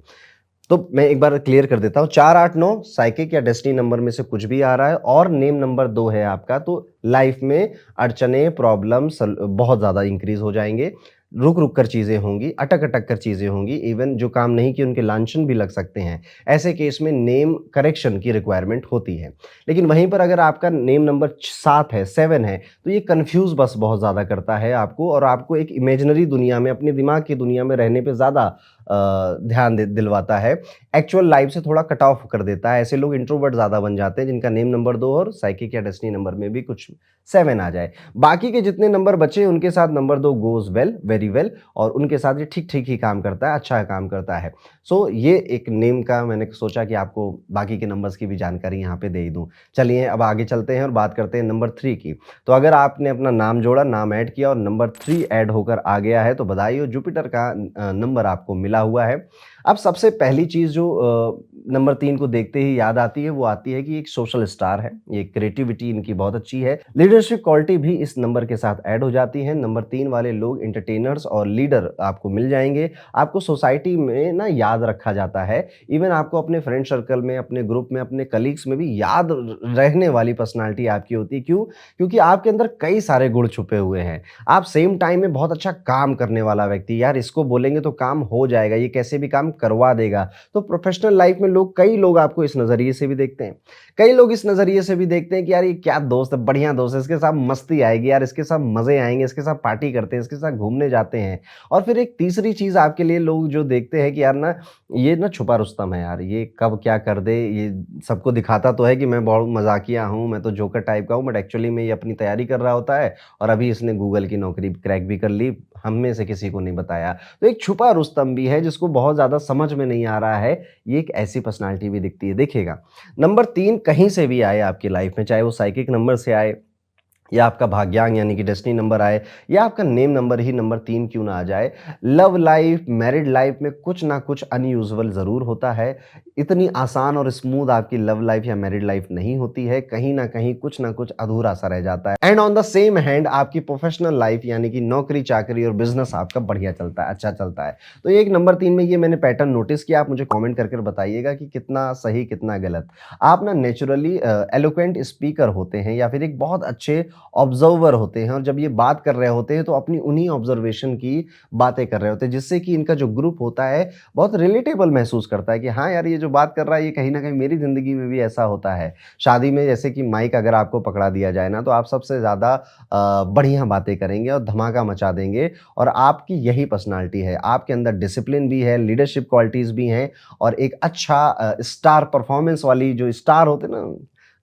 तो मैं एक बार क्लियर कर देता हूँ, 4, 8, 9 साइकिक या डेस्टिनी नंबर में से कुछ भी आ रहा है और नेम नंबर 2 है आपका, तो लाइफ में अड़चनें, प्रॉब्लम्स बहुत ज़्यादा इंक्रीज़ हो जाएँगे। रुक-रुक कर चीज़ें होंगी, अटक-अटक कर चीज़ें होंगी, इवन जो काम नहीं किए उनके लांछन भी लग सकते हैं। ऐसे केस में नेम करेक्शन की रिक्वायरमेंट होती है। लेकिन वहीं पर अगर आपका नेम नंबर 7 है, 7 है, तो ये कन्फ्यूज़ बस बहुत ज़्यादा करता है आपको और आपको एक इमेजिनरी दुनिया में, अपने दिमाग की दुनिया में रहने पे ज़्यादा ध्यान दिलवाता है। एक्चुअल लाइफ से थोड़ा कट ऑफ कर देता है। ऐसे लोग इंट्रोवर्ट ज़्यादा बन जाते हैं जिनका नेम नंबर 2 और साइकिक या डेस्टिनी नंबर में भी कुछ 7 आ जाए। बाकी के जितने नंबर बचे उनके साथ number 2 goes well, very well और उनके साथ ये ठीक-ठीक ही काम करता है, अच्छा काम करता है। सो ये एक नेम का मैंने सोचा कि आपको बाकी के नंबर्स की भी जानकारी यहाँ पे दे ही दूँ। चलिए अब आगे चलते हैं और बात करते हैं नंबर 3 की। तो अगर आपने अपना नाम जोड़ा, नाम ऐड किया और नंबर 3 ऐड होकर आ गया है, तो बधाई हो, जुपिटर का नंबर आपको मिला हुआ है। अब सबसे पहली चीज़ जो नंबर 3 को देखते ही याद आती है, वो आती है कि एक सोशल स्टार है, ये क्रिएटिविटी इनकी बहुत अच्छी है। लीडरशिप क्वालिटी भी इस नंबर के साथ ऐड हो जाती है। नंबर 3 वाले लोग एंटरटेनर्स और लीडर आपको मिल जाएँगे। आपको सोसाइटी में ना याद रखा जाता है। इवन आपको अपने फ्रेंड सर्कल में, अपने ग्रुप में, अपने कलीग्स में भी याद रहने वाली पर्सनैलिटी आपकी होती है। क्यों? क्योंकि आपके अंदर कई सारे गुण छुपे हुए हैं। आप सेम टाइम में बहुत अच्छा काम करने वाला व्यक्ति, यार इसको बोलेंगे तो काम हो जाएगा, ये कैसे भी काम करवा देगा। तो प्रोफेशनल लाइफ में कई लोग आपको इस नज़रिए से भी देखते हैं। कई लोग इस नज़रिए से भी देखते हैं कि यार ये क्या दोस्त है, बढ़िया दोस्त है, इसके साथ मस्ती आएगी यार, इसके साथ मज़े आएँगे, इसके साथ पार्टी करते हैं, इसके साथ घूमने जाते हैं। और फिर एक तीसरी चीज़ आपके लिए लोग जो देखते हैं कि यार ना ये ना छुपा रुस्तम है यार, ये कब क्या कर दे, ये सबको दिखाता तो है कि मैं बहुत मज़ाकिया हूँ, मैं तो जोकर टाइप का हूँ, बट एक्चुअली में ये अपनी तैयारी कर रहा होता है और अभी इसने गूगल की नौकरी क्रैक भी कर ली, हम में से किसी को नहीं बताया। तो एक छुपा रुस्तम भी है जिसको बहुत ज़्यादा समझ में नहीं आ रहा है, ये एक ऐसी पर्सनैलिटी भी दिखती है। देखिएगा, नंबर 3 कहीं से भी आए आपकी लाइफ में, चाहे वो साइकिक नंबर से आए या आपका भाग्यांक यानी कि डेस्टिनी नंबर आए, या आपका नेम नंबर ही नंबर 3 क्यों ना आ जाए, लव लाइफ, मैरिड लाइफ में कुछ ना कुछ अनयूजुअल ज़रूर होता है। इतनी आसान और स्मूथ आपकी लव लाइफ या मैरिड लाइफ नहीं होती है, कहीं न कहीं कुछ ना कुछ अधूरा-सा रह जाता है। And on the same hand आपकी प्रोफेशनल लाइफ यानी कि नौकरी-चाकरी और बिज़नेस आपका बढ़िया चलता है, अच्छा चलता है। तो ये एक नंबर 3 में ये मैंने पैटर्न नोटिस किया, आप मुझे कमेंट करके बताइएगा कि कितना सही, कितना गलत। आप ना नेचुरली एलोक्वेंट स्पीकर होते हैं या फिर एक बहुत अच्छे ऑब्जर्वर होते हैं, और जब ये बात कर रहे होते हैं तो अपनी उन्हीं ऑब्जर्वेशन की बातें कर रहे होते हैं, जिससे कि इनका जो ग्रुप होता है बहुत रिलेटेबल महसूस करता है कि हाँ यार, ये जो बात कर रहा है ये कहीं ना कहीं मेरी ज़िंदगी में भी ऐसा होता है। शादी में जैसे कि माइक अगर आपको पकड़ा दिया जाए ना, तो आप सबसे ज़्यादा बढ़िया बातें करेंगे और धमाका मचा देंगे, और आपकी यही पर्सनालिटी है। आपके अंदर डिसिप्लिन भी है, लीडरशिप क्वालिटीज़ भी हैं, और एक अच्छा स्टार परफॉर्मेंस वाली जो स्टार होते हैं ना,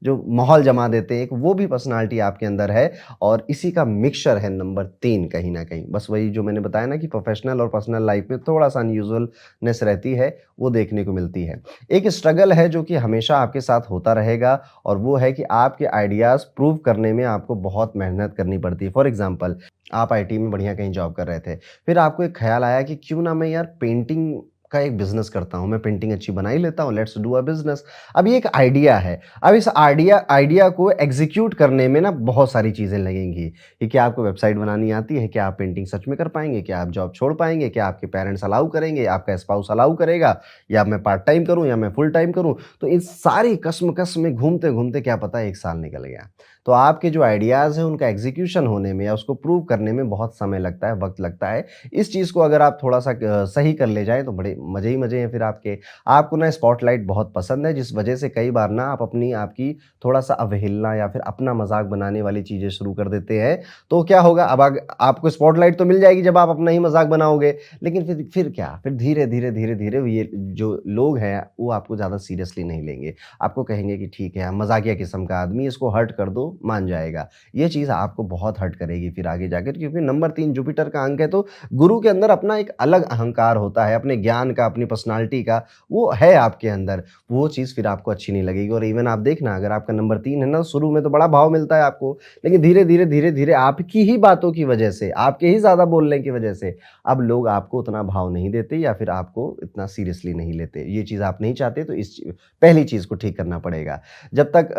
जो माहौल जमा देते हैं, एक वो भी पर्सनालिटी आपके अंदर है, और इसी का मिक्सचर है नंबर 3 कहीं न कहीं। बस वही जो मैंने बताया ना कि प्रोफ़ेशनल और पर्सनल लाइफ़ में थोड़ा-सा अनयूजुअलनेस रहती है, वो देखने को मिलती है। एक स्ट्रगल है जो कि हमेशा आपके साथ होता रहेगा, और वो है कि आपके आइडियाज़ प्रूव करने में आपको बहुत मेहनत करनी पड़ती है। फॉर एग्ज़ाम्पल, आप आईटी में बढ़िया कहीं जॉब कर रहे थे, फिर आपको एक ख़्याल आया कि क्यों ना मैं यार पेंटिंग का एक बिज़नेस करता हूँ, मैं पेंटिंग अच्छी बना ही लेता हूँ, लेट्स डू अ बिज़नेस। अब ये एक आइडिया है। अब इस आइडिया आइडिया को एग्ज़ीक्यूट करने में ना बहुत सारी चीज़ें लगेंगी, कि क्या आपको वेबसाइट बनानी आती है? क्या आप पेंटिंग सच में कर पाएँगे? क्या आप जॉब छोड़ पाएँगे? क्या आपके पेरेंट्स अलाउ करेंगे? आपका स्पाउस अलाउ करेगा? या मैं पार्ट टाइम करूँ या मैं फुल टाइम करूँ? तो इस सारी कश्मकश में घूमते-घूमते क्या पता 1 साल निकल गया। तो आपके जो आइडियाज़ हैं उनका एग्ज़ीक्यूशन होने में या उसको प्रूव करने में बहुत समय लगता है, वक़्त लगता है। इस चीज़ को अगर आप थोड़ा-सा सही कर ले जाएँ तो बड़े मज़े ही मज़े हैं फिर आपके। आपको ना स्पॉटलाइट बहुत पसंद है, जिस वजह से कई बार ना आप अपनी आपकी थोड़ा-सा अवहेलना या फिर अपना मज़ाक बनाने वाली चीज़ें शुरू कर देते हैं। तो क्या होगा, अब आपको स्पॉटलाइट तो मिल जाएगी जब आप अपना ही मज़ाक बनाओगे, लेकिन फिर क्या? फिर धीरे-धीरे, धीरे-धीरे ये जो लोग हैं वो आपको ज़्यादा सीरियसली नहीं लेंगे। आपको कहेंगे कि ठीक है, मज़ाकिया किस्म का आदमी, इसको हर्ट कर दो, मान जाएगा। ये चीज़ आपको बहुत हर्ट करेगी फिर आगे जाकर, क्योंकि नंबर 3 जुपिटर का अंक है, तो गुरु के अंदर अपना एक अलग अहंकार होता है, अपने ज्ञान का, अपनी पर्सनैलिटी का, वो है आपके अंदर। वो चीज़ फिर आपको अच्छी नहीं लगेगी, और इवन आप देखना, अगर आपका नंबर 3 है ना, शुरू में तो बड़ा भाव मिलता है आपको, लेकिन धीरे-धीरे, धीरे-धीरे आपकी ही बातों की वजह से, आपके ही ज़्यादा बोलने की वजह से, अब लोग आपको उतना भाव नहीं देते या फिर आपको इतना सीरियसली नहीं लेते। ये चीज़ आप नहीं चाहते, तो इस पहली चीज़ को ठीक करना पड़ेगा। जब तक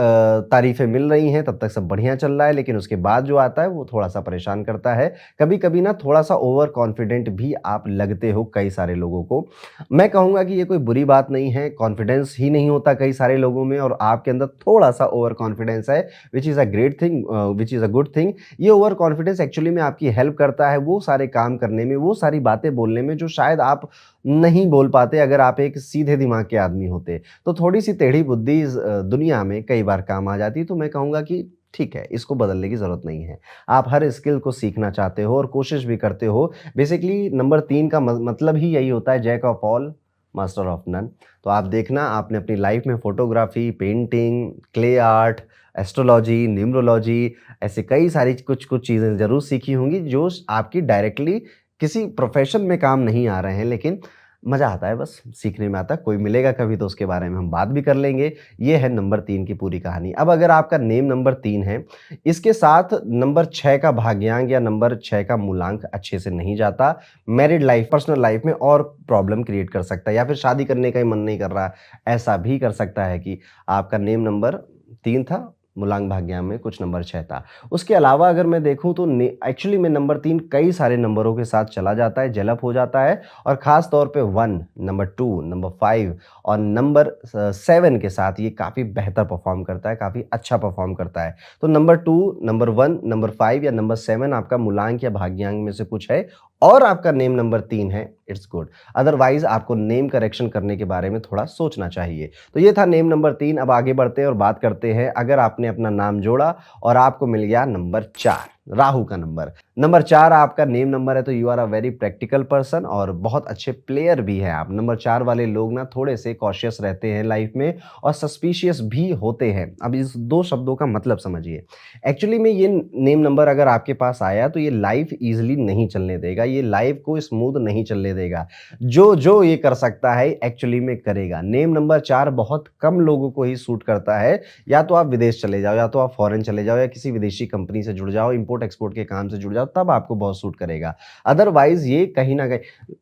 तारीफ़ें मिल रही हैं तब तक सब बढ़िया चल रहा है, लेकिन उसके बाद जो आता है वो थोड़ा-सा परेशान करता है। कभी-कभी ना थोड़ा-सा ओवर कॉन्फिडेंट भी आप लगते हो कई सारे लोगों को। मैं कहूँगा कि ये कोई बुरी बात नहीं है, कॉन्फिडेंस ही नहीं होता कई सारे लोगों में, और आपके अंदर थोड़ा-सा ओवर कॉन्फिडेंस है, which is a great thing, which is a good thing. ये ओवर कॉन्फिडेंस एक्चुअली में आपकी हेल्प करता है वो सारे काम करने में, वो सारी बातें बोलने में जो शायद आप नहीं बोल पाते अगर आप एक सीधे दिमाग के आदमी होते। तो थोड़ी-सी टेढ़ी बुद्धि इस दुनिया में कई बार काम आ जाती है, तो मैं कहूँगा कि ठीक है, इसको बदलने की ज़रूरत नहीं है। आप हर स्किल को सीखना चाहते हो और कोशिश भी करते हो। बेसिकली नंबर 3 का मतलब ही यही होता है, jack of all, master of none. तो आप देखना, आपने अपनी लाइफ़ में photography, painting, clay art, astrology, numerology, ऐसे कई सारी कुछ-कुछ चीज़ें ज़रूर सीखी होंगी, जो आपकी डायरेक्टली किसी प्रोफ़ेशन में काम नहीं आ रहे हैं, लेकिन मज़ा आता है, बस सीखने में आता है। कोई मिलेगा कभी तो उसके बारे में हम बात भी कर लेंगे। ये है नंबर 3 की पूरी कहानी। अब अगर आपका नेम नंबर 3 है, इसके साथ नंबर 6 का भाग्यांक या नंबर 6 का मूलांक अच्छे से नहीं जाता। मैरिड लाइफ़, पर्सनल लाइफ़ में और प्रॉब्लम क्रिएट कर सकता है, या फिर शादी करने का ही मन नहीं कर रहा। ऐसा भी कर सकता है कि आपका नेम नंबर 3 था, मूलांक भाग्यांक में कुछ नंबर 6 था। उसके अलावा अगर मैं देखूँ तो एक्चुअली में नंबर 3 कई सारे नंबरों के साथ चला जाता है, जेल अप हो जाता है, और ख़ास तौर पे 1, नंबर 2, नंबर 5 और नंबर 7 के साथ ये काफ़ी बेहतर परफ़ॉर्म करता है, काफ़ी अच्छा परफ़ॉर्म करता है। तो नंबर 2, नंबर 1, नंबर 5 या नंबर 7 आपका मूलांक या भाग्यांक में से कुछ है, और आपका नेम नंबर 3 है, इट्स गुड। अदरवाइज़ आपको नेम करेक्शन करने के बारे में थोड़ा सोचना चाहिए। तो ये था नेम नंबर 3। अब आगे बढ़ते हैं और बात करते हैं, अगर आपने अपना नाम जोड़ा और आपको मिल गया नंबर 4। राहु का नंबर। नंबर 4 आपका नेम नंबर है, तो you are a very practical person और बहुत अच्छे प्लेयर भी हैं आप। नंबर 4 वाले लोग ना थोड़े से कॉशियस रहते हैं लाइफ में और सस्पिशियस भी होते हैं। अब इस 2 शब्दों का मतलब समझिए। एक्चुअली में ये नेम नंबर अगर आपके पास आया तो ये लाइफ ईज़िली नहीं चलने देगा, ये लाइफ को स्मूथ नहीं चलने देगा। जो ये कर सकता है एक्चुअली में करेगा। नेम नंबर 4 बहुत कम लोगों को ही सूट करता है। या तो आप विदेश चले जाओ, या तो आप फॉरेन चले जाओ, या किसी विदेशी कंपनी से जुड़ जाओ, इंपोर्ट एक्सपोर्ट के काम से जुड़ जाओ, तब आपको बहुत सूट करेगा। अदरवाइज़ ये कहीं न कहीं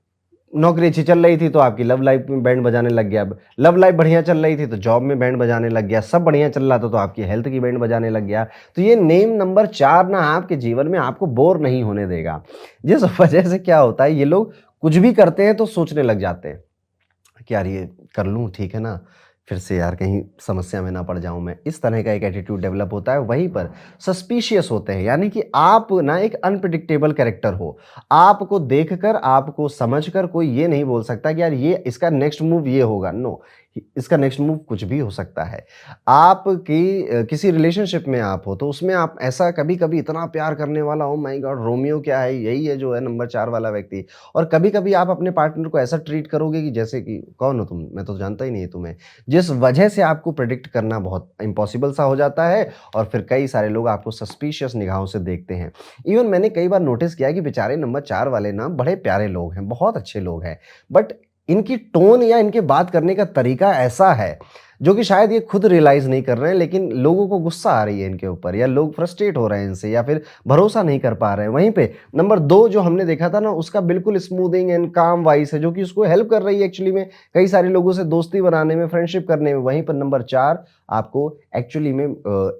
नौकरी अच्छी चल रही थी तो आपकी लव लाइफ में बैंड बजाने लग गया। लव लाइफ बढ़िया चल रही थी तो जॉब में बैंड बजाने लग गया। सब बढ़िया चल रहा था तो आपकी हेल्थ की बैंड बजाने लग गया। तो ये नेम नंबर 4 ना आपके जीवन में आपको बोर नहीं होने देगा। जिस वजह से क्या होता है, ये लोग कुछ भी करते हैं तो सोचने लग जाते हैं कि यार ये कर लूँ, ठीक है ना? फिर से यार कहीं समस्या में ना पड़ जाऊँ मैं। इस तरह का एक एटीट्यूड डेवलप होता है। वहीं पर सस्पिशियस होते हैं, यानी कि आप ना एक अनप्रेडिक्टेबल कैरेक्टर हो। आपको देखकर, आपको समझकर कोई ये नहीं बोल सकता कि यार ये इसका नेक्स्ट मूव ये होगा। नो, इसका नेक्स्ट मूव कुछ भी हो सकता है। आपकी किसी रिलेशनशिप में आप हो तो उसमें आप ऐसा कभी-कभी इतना प्यार करने वाला, ओह माय गॉड! रोमियो क्या है, यही है जो है नंबर 4 वाला व्यक्ति। और कभी-कभी आप अपने पार्टनर को ऐसा ट्रीट करोगे कि जैसे कि कौन हो तुम? मैं तो जानता ही नहीं तुम्हें। जिस वजह से आपको प्रेडिक्ट करना बहुत इम्पॉसिबल सा हो जाता है और फिर कई सारे लोग आपको सस्पिशियस निगाहों से देखते हैं। इवन मैंने कई बार नोटिस किया है कि बेचारे नंबर 4 वाले ना बड़े प्यारे लोग हैं, बहुत अच्छे लोग हैं। बट इनकी टोन या इनके बात करने का तरीका ऐसा है, जो कि शायद ये खुद रियलाइज़ नहीं कर रहे हैं, लेकिन लोगों को गुस्सा आ रही है इनके ऊपर, या लोग फ्रस्ट्रेट हो रहे हैं इनसे, या फिर भरोसा नहीं कर पा रहे हैं। वहीं पे नंबर 2 जो हमने देखा था ना, उसका बिल्कुल स्मूथिंग एंड काम वॉइस है, जो कि उसको हेल्प कर रही है एक्चुअली में कई सारे लोगों से दोस्ती बनाने में, फ्रेंडशिप करने में। वहीं पर नंबर 4 आपको एक्चुअली में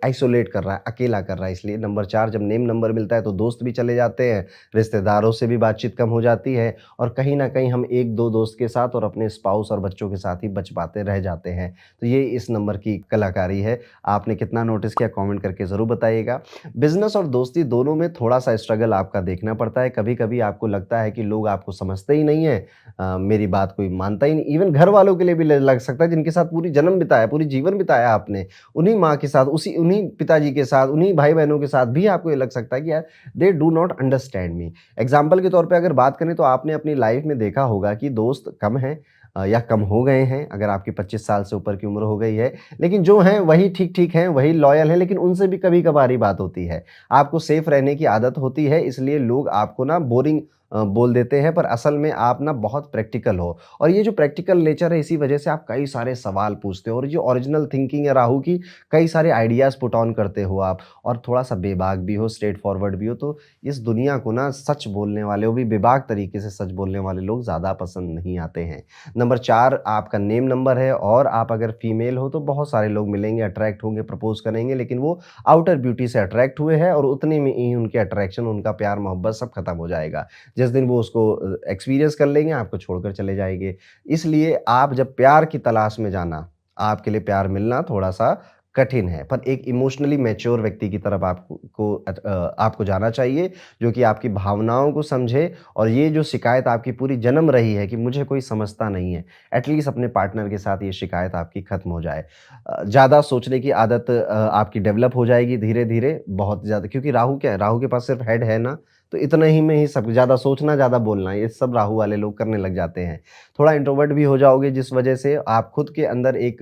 आइसोलेट कर रहा है, अकेला कर रहा है। इसलिए नंबर 4 जब नेम नंबर मिलता है तो दोस्त भी चले जाते हैं, रिश्तेदारों से भी बातचीत कम हो जाती है और कहीं न कहीं हम 1-2 दोस्त के साथ और अपने स्पाउस और बच्चों के साथ ही बच पाते रह जाते हैं। तो ये इस नंबर की कलाकारी है। आपने कितना नोटिस किया कमेंट करके ज़रूर बताइएगा। बिज़नेस और दोस्ती दोनों में थोड़ा-सा स्ट्रगल आपका देखना पड़ता है। कभी-कभी आपको लगता है कि लोग आपको समझते ही नहीं हैं, मेरी बात कोई मानता ही नहीं। इवन घर वालों के लिए भी ल लग सकता है जिनके साथ पूरी जन्म बिताया, पूरी जीवन बिताया आपने, उन्हीं माँ के साथ, उन्हीं पिताजी के साथ, उन्हीं भाई-बहनों के साथ भी आपको ये लग सकता है कि यार they do not understand me. Example के तौर पे अगर बात करें तो आपने अपनी लाइफ़ में देखा होगा कि दोस्त कम हैं, या कम हो गए हैं, अगर आपकी 25 साल से ऊपर की उम्र हो गई है। लेकिन जो हैं वही ठीक-ठीक हैं, वही लॉयल हैं, लेकिन उनसे भी कभी-कभार ही बात होती है। आपको सेफ रहने की आदत होती है, इसलिए लोग आपको ना बोरिंग बोल देते हैं, पर असल में आप ना बहुत प्रैक्टिकल हो। और ये जो प्रैक्टिकल नेचर है, इसी वजह से आप कई सारे सवाल पूछते हो और जो ओरिजिनल थिंकिंग है राहु की, कई सारे आइडियाज़ पुट ऑन करते हो आप और थोड़ा-सा बेबाक भी हो, स्ट्रेट फॉरवर्ड भी हो। तो इस दुनिया को ना सच बोलने वाले, वो भी बेबाक तरीके से सच बोलने वाले लोग ज़्यादा पसंद नहीं आते हैं। नंबर 4 आपका नेम नंबर है और आप अगर फीमेल हो तो बहुत सारे लोग मिलेंगे, अट्रैक्ट होंगे, प्रपोज़ करेंगे, लेकिन वो आउटर ब्यूटी से अट्रैक्ट हुए हैं और उतने में ही उनके अट्रैक्शन, उनका प्यार मोहब्बत सब खत्म हो जाएगा। जिस दिन वो उसको एक्सपीरियंस कर लेंगे, आपको छोड़कर चले जाएँगे। इसलिए आप जब प्यार की तलाश में जाना, आपके लिए प्यार मिलना थोड़ा-सा कठिन है, पर एक इमोशनली मैच्योर व्यक्ति की तरफ आपको जाना चाहिए, जो कि आपकी भावनाओं को समझे और ये जो शिकायत आपकी पूरी जन्म रही है कि मुझे कोई समझता नहीं है, एटलीस्ट अपने पार्टनर के साथ ये शिकायत आपकी खत्म हो जाए। ज़्यादा सोचने की आदत आपकी डेवलप हो जाएगी धीरे-धीरे, बहुत ज़्यादा, क्योंकि राहु क्या है, राहु के पास सिर्फ हेड है ना, तो इतने ही में ही सब, ज़्यादा सोचना, ज़्यादा बोलना, ये सब राहु वाले लोग करने लग जाते हैं। थोड़ा इंट्रोवर्ट भी हो जाओगे, जिस वजह से आप खुद के अंदर एक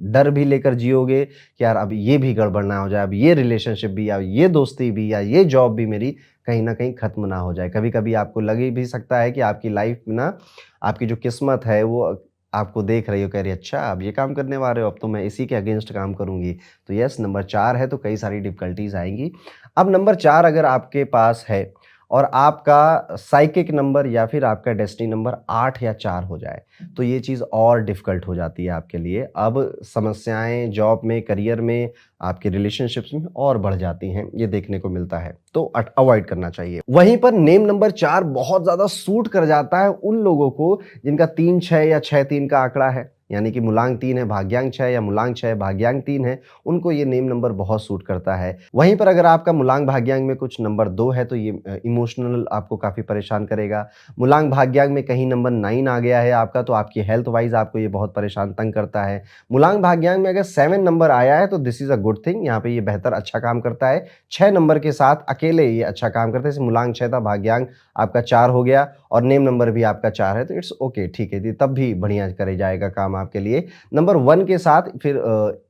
डर भी लेकर जियोगे कि यार अब ये भी गड़बड़ ना हो जाए, अब ये रिलेशनशिप भी या ये दोस्ती भी या ये जॉब भी मेरी कहीं न कहीं ख़त्म ना हो जाए। कभी-कभी आपको लग ही भी सकता है कि आपकी लाइफ़ में ना आपकी जो किस्मत है वो आपको देख रही हो, कह रही है अच्छा अब ये काम करने वाले हो, अब तो मैं इसी के अगेंस्ट काम करूँगी। तो यस, नंबर 4 है तो कई सारी डिफ़िकल्टीज़ आएँगी। अब नंबर 4 अगर आपके पास है और आपका साइकिक नंबर या फिर आपका डेस्टिनी नंबर 8 या 4 हो जाए, तो ये चीज़ और डिफ़िकल्ट हो जाती है आपके लिए। अब समस्याएँ जॉब में, करियर में, आपके रिलेशनशिप्स में और बढ़ जाती हैं, ये देखने को मिलता है, तो अवॉइड करना चाहिए। वहीं पर नेम नंबर 4 बहुत ज़्यादा सूट कर जाता है उन लोगों को जिनका 3-6 या 6-3 का आंकड़ा है। यानी कि मूलांक 3 है, भाग्यांक 6 या मूलांक 6 है, भाग्यांक 3 है, उनको ये नेम नंबर बहुत सूट करता है। वहीं पर अगर आपका मूलांक भाग्यांक में कुछ नंबर 2 है तो ये इमोशनल आपको काफ़ी परेशान करेगा। मूलांक भाग्यांक में कहीं नंबर 9 आ गया है आपका तो आपकी हेल्थ वाइज़ आपको ये बहुत परेशान तंग करता है। मूलांक भाग्यांक में अगर 7 नंबर आया है तो this is a good thing, यहाँ पे ये बेहतर अच्छा काम करता है। 6 नंबर के साथ अकेले ये अच्छा काम करता है, जैसे मूलांक 6 था, भाग्यांक आपका 4 हो गया और नेम नंबर भी आपका 4 है तो इट्स ओके, ठीक है, तब भी बढ़िया करे जाएगा काम आपके लिए। नंबर 1 के साथ फिर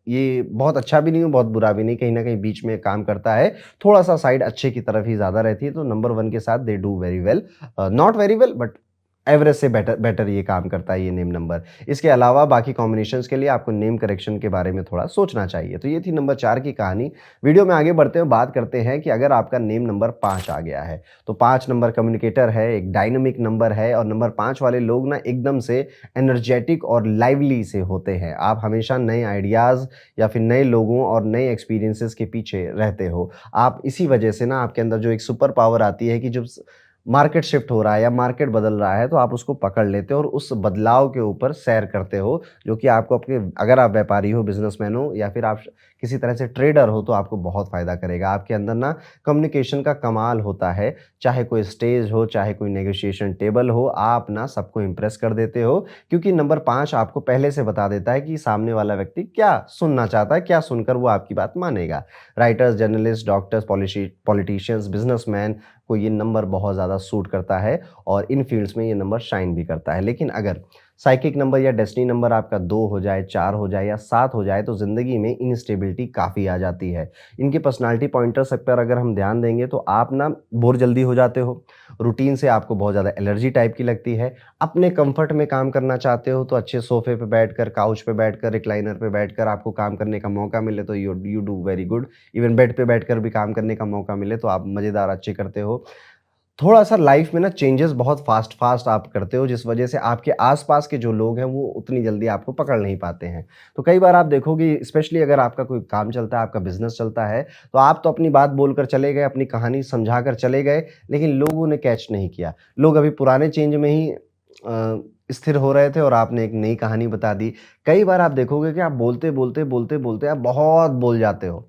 ये बहुत अच्छा भी नहीं है, बहुत बुरा भी नहीं, कहीं न कहीं बीच में काम करता है। थोड़ा-सा साइड अच्छे की तरफ ही ज़्यादा रहती है, तो नंबर 1 के साथ they do very well, not very well but average से बेटर बेटर ये काम करता है ये नेम नंबर। इसके अलावा बाकी कॉम्बिनेशंस के लिए आपको नेम करेक्शन के बारे में थोड़ा सोचना चाहिए। तो ये थी नंबर 4 की कहानी। वीडियो में आगे बढ़ते हुए बात करते हैं कि अगर आपका नेम नंबर 5 आ गया है, तो 5 नंबर कम्युनिकेटर है, एक डायनामिक नंबर है और नंबर 5 वाले लोग ना एकदम से एनर्जेटिक और लाइवली से होते हैं। आप हमेशा नए आइडियाज़ या फिर नए लोगों और नए एक्सपीरियंसेस के पीछे रहते हो। आप इसी वजह से ना आपके अंदर जो एक सुपर पावर आती है कि जब मार्केट शिफ्ट हो रहा है या मार्केट बदल रहा है तो आप उसको पकड़ लेते हो और उस बदलाव के ऊपर सैर करते हो, जो कि आपको अपने, अगर आप व्यापारी हो, बिजनेसमैन हो या फिर आप किसी तरह से ट्रेडर हो तो आपको बहुत फ़ायदा करेगा। आपके अंदर ना कम्युनिकेशन का कमाल होता है, चाहे कोई स्टेज हो, चाहे कोई नेगोशिएशन टेबल हो, आप ना सबको इम्प्रेस कर देते हो, क्योंकि नंबर 5 आपको पहले से बता देता है कि सामने वाला व्यक्ति क्या सुनना चाहता है, क्या सुनकर वो आपकी बात मानेगा। Writers, journalist, doctors, politicians, businessman को ये नंबर बहुत ज़्यादा सूट करता है और इन फील्ड्स में ये नंबर शाइन भी करता है। लेकिन अगर साइकिक नंबर या डेस्टिनी नंबर आपका 2 हो जाए, 4 हो जाए या 7 हो जाए तो ज़िंदगी में इनस्टेबिलिटी काफ़ी आ जाती है। इनके पर्सनैलिटी पॉइंटर्स पर अगर हम ध्यान देंगे तो आप ना बोर जल्दी हो जाते हो, रूटीन से आपको बहुत ज़्यादा एलर्जी टाइप की लगती है, अपने कम्फर्ट में काम करना चाहते हो तो अच्छे सोफ़े पे बैठकर, काउच पे बैठकर, रिक्लाइनर पे बैठकर आपको काम करने का मौका मिले तो you you do very good. Even bed पे बैठकर भी काम करने का मौका मिले तो आप मज़ेदार अच्छे करते हो। थोड़ा-सा लाइफ में ना चेंजेस बहुत फ़ास्ट आप करते हो, जिस वजह से आपके आस-पास के जो लोग हैं वो उतनी जल्दी आपको पकड़ नहीं पाते हैं। तो कई बार आप देखोगे, स्पेशली अगर आपका कोई काम चलता है, आपका बिज़नेस चलता है, तो आप तो अपनी बात बोलकर चले गए, अपनी कहानी समझाकर चले गए, लेकिन लोगों ने कैच नहीं किया। लोग अभी पुराने चेंज में ही स्थिर हो रहे थे और आपने एक नई कहानी बता दी। कई बार आप देखोगे कि आप बोलते-बोलते आप बहुत बोल जाते हो।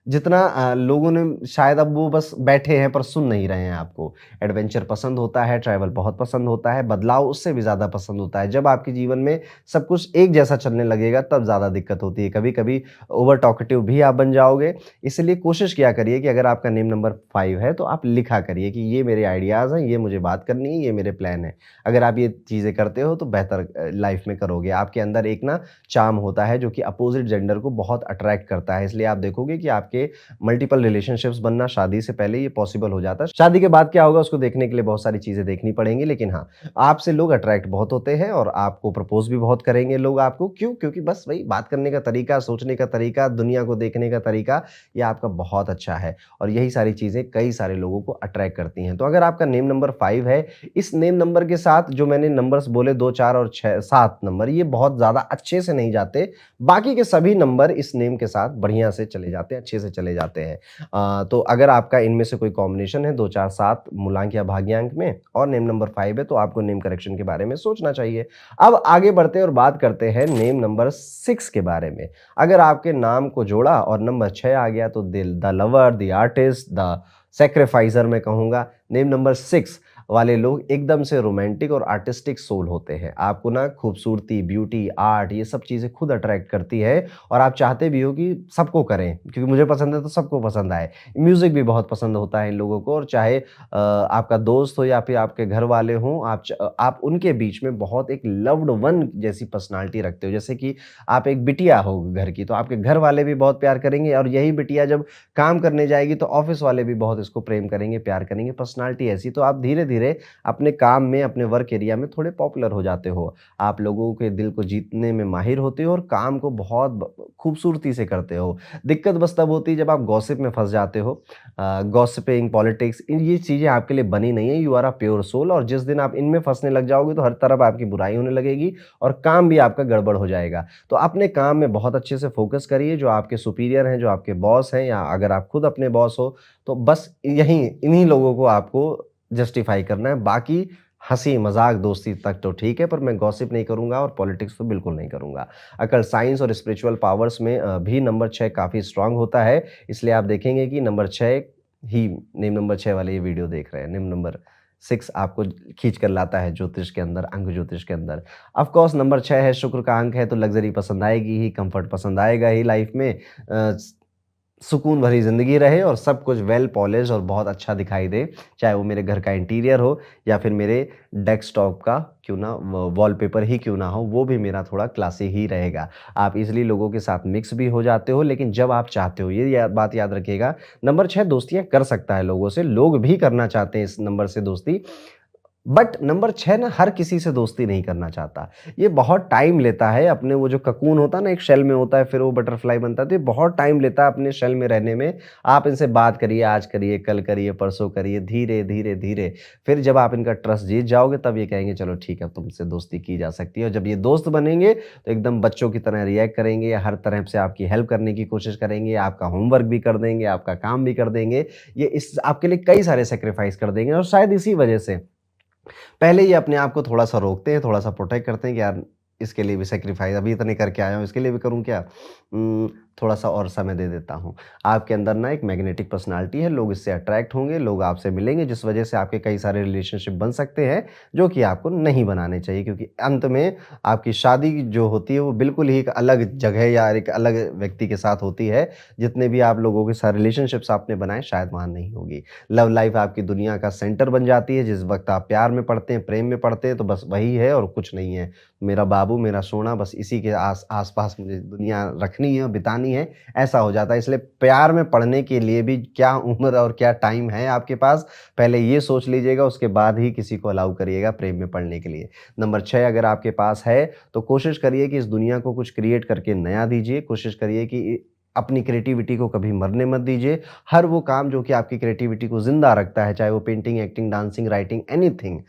जितना लोगों ने शायद, अब वो बस बैठे हैं पर सुन नहीं रहे हैं आपको। एडवेंचर पसंद होता है, ट्रैवल बहुत पसंद होता है, बदलाव उससे भी ज़्यादा पसंद होता है। जब आपके जीवन में सब कुछ एक जैसा चलने लगेगा तब ज़्यादा दिक्कत होती है। कभी-कभी ओवर टॉकेटिव भी आप बन जाओगे। इसलिए कोशिश किया करिए कि अगर आपका नेम नंबर 5 है तो आप लिखा करिए कि ये मेरे आइडियाज़ हैं, ये मुझे बात करनी है, ये मेरे प्लान हैं। अगर आप ये चीज़ें करते हो तो बेहतर लाइफ़ में करोगे। आपके अंदर एक ना चार्म होता है जो कि अपोज़िट जेंडर को बहुत अट्रैक्ट करता है। इसलिए आप देखोगे कि आपके मल्टीपल रिलेशनशिप्स बनना शादी से पहले ये पॉसिबल हो जाता है। शादी के बाद क्या होगा उसको देखने के लिए बहुत सारी चीज़ें देखनी पड़ेंगी, लेकिन हाँ, आपसे लोग अट्रैक्ट बहुत होते हैं और आपको प्रपोज़ भी बहुत करेंगे लोग आपको। क्यों? क्योंकि बस वही बात करने का तरीका, सोचने का तरीका, दुनिया को देखने का तरीका, ये आपका बहुत अच्छा है और यही सारी चीज़ें कई सारे लोगों को अट्रैक्ट करती हैं। तो अगर आपका नेम नंबर 5 है, इस नेम नंबर के साथ जो मैंने नंबर्स बोले 2, 4 और 6 7 नंबर, ये बहुत ज़्यादा अच्छे से नहीं जाते। बाकी के सभी नंबर इस नेम के साथ बढ़िया से चले जाते हैं, अच्छे से चले जाते हैं। तो अगर आपका इनमें से कोई कॉम्बिनेशन है 2, 4, 7 मूलांक या भाग्यांक में और नेम नंबर 5 है तो आपको नेम करेक्शन के बारे में सोचना चाहिए। अब आगे बढ़ते हैं और बात करते हैं नेम नंबर 6 के बारे में। अगर आपके नाम को जोड़ा और नंबर 6 आ गया तो दिल, the lover, the artist, the sacrificer मैं कहूँगा। नेम नंबर 6 वाले लोग एकदम से रोमांटिक और आर्टिस्टिक सोल होते हैं। आपको ना खूबसूरती, ब्यूटी, आर्ट ये सब चीज़ें खुद अट्रैक्ट करती है और आप चाहते भी हो कि सबको करें, क्योंकि मुझे पसंद है तो सबको पसंद आए। म्यूज़िक भी बहुत पसंद होता है इन लोगों को और चाहे आपका दोस्त हो या फिर आपके घर वाले हों, आप उनके बीच में बहुत एक लव्ड वन जैसी पर्सनैलिटी रखते हो। जैसे कि आप एक बिटिया हो घर की, तो आपके घर वाले भी बहुत प्यार करेंगे और यही बिटिया जब काम करने जाएगी तो ऑफ़िस वाले भी बहुत इसको प्रेम करेंगे, प्यार करेंगे। पर्सनैलिटी ऐसी, तो आप धीरे-धीरे अपने काम में, अपने वर्क एरिया में थोड़े पॉपुलर हो जाते हो। आप लोगों के दिल को जीतने में माहिर होते हो और काम को बहुत खूबसूरती से करते हो। दिक्कत बस तब होती है जब आप गॉसिप में फँस जाते हो। गॉसिपिंग, पॉलिटिक्स, ये चीज़ें आपके लिए बनी नहीं है। You are a pure soul और जिस दिन आप इनमें फँसने लग जाओगे तो हर तरफ आपकी बुराई होने लगेगी और काम भी आपका गड़बड़ हो जाएगा। तो अपने काम में बहुत अच्छे से फ़ोकस करिए। जो आपके सुपीरियर हैं, जो आपके बॉस हैं या अगर आप खुद अपने बॉस हो, तो बस इन्हीं लोगों को आपको जस्टिफ़ाई करना है। बाकी हँसी मज़ाक दोस्ती तक तो ठीक है, पर मैं गॉसिप नहीं करूँगा और पॉलिटिक्स तो बिल्कुल नहीं करूँगा। अगर साइंस और स्पिरिचुअल पावर्स में भी नंबर 6 काफ़ी स्ट्रॉन्ग होता है, इसलिए आप देखेंगे कि नंबर 6 ही नेम नंबर 6 वाले ये वीडियो देख रहे हैं। नेम नंबर 6 आपको खींच कर लाता है ज्योतिष के अंदर, अंक ज्योतिष के अंदर। ऑफ़ कोर्स नंबर 6 है, शुक्र का अंक है, तो लग्ज़री पसंद आएगी ही, कम्फ़र्ट पसंद आएगा ही लाइफ़ में। सुकून भरी ज़िंदगी रहे और सब कुछ वेल पॉलिश्ड और बहुत अच्छा दिखाई दे, चाहे वो मेरे घर का इंटीरियर हो या फिर मेरे डेस्कटॉप का क्यों ना वॉलपेपर ही क्यों ना हो, वो भी मेरा थोड़ा क्लासी ही रहेगा। आप ईज़िली लोगों के साथ मिक्स भी हो जाते हो, लेकिन जब आप चाहते हो, ये बात याद रखिएगा, नंबर 6 दोस्तियाँ कर सकता है लोगों से, लोग भी करना चाहते हैं इस नंबर से दोस्ती, बट नंबर 6 ना हर किसी से दोस्ती नहीं करना चाहता। ये बहुत टाइम लेता है, अपने वो जो ककून होता है ना, एक शेल में होता है, फिर वो बटरफ्लाई बनता है, तो ये बहुत टाइम लेता है अपने शेल में रहने में। आप इनसे बात करिए, आज करिए, कल करिए, परसों करिए, धीरे, धीरे, धीरे। फिर जब आप इनका ट्रस्ट जीत जाओगे, तब ये कहेंगे चलो ठीक है, अब तुमसे दोस्ती की जा सकती है। और जब ये दोस्त बनेंगे, तो एकदम बच्चों की तरह रिएक्ट करेंगे, हर तरह से आपकी हेल्प करने की कोशिश करेंगे, आपका होमवर्क भी कर देंगे, आपका काम भी कर देंगे। ये इस आपके लिए कई सारे सैक्रिफाइस कर देंगे और शायद इसी वजह से पहले ये अपने आप को थोड़ा-सा रोकते हैं, थोड़ा-सा प्रोटेक्ट करते हैं कि यार इसके लिए भी सैक्रिफाइस अभी इतने करके आया हूँ, इसके लिए भी करूँ क्या? थोड़ा-सा और समय दे देता हूँ। आपके अंदर ना एक मैग्नेटिक पर्सनैलिटी है, लोग इससे अट्रैक्ट होंगे, लोग आपसे मिलेंगे, जिस वजह से आपके कई सारे रिलेशनशिप बन सकते हैं, जो कि आपको नहीं बनाने चाहिए, क्योंकि अंत में आपकी शादी जो होती है, वो बिल्कुल ही एक अलग जगह या एक अलग व्यक्ति के साथ होती है। जितने भी आप लोगों के साथ रिलेशनशिप्स आपने बनाए, शायद वहाँ नहीं होगी। लव लाइफ़ आपकी दुनिया का सेंटर बन जाती है, जिस वक़्त आप प्यार में पड़ते हैं, प्रेम में पड़ते हैं, तो बस वही है और कुछ नहीं है। मेरा बाबू, मेरा सोना, बस इसी के आस-पास मुझे दुनिया रखनी है, बितानी है, ऐसा हो जाता है। इसलिए प्यार में पड़ने के लिए भी क्या उम्र और क्या टाइम है आपके पास, पहले ये सोच लीजिएगा, उसके बाद ही किसी को अलाउ करिएगा प्रेम में पड़ने के लिए। नंबर 6 अगर आपके पास है, तो कोशिश करिए कि इस दुनिया को कुछ क्रिएट करके नया दीजिए। कोशिश करिए कि अपनी क्रिएटिविटी को कभी मरने मत दीजिए। हर वो काम जो कि आपकी क्रिएटिविटी को ज़िंदा रखता है, चाहे वो painting, acting, dancing, writing, anything.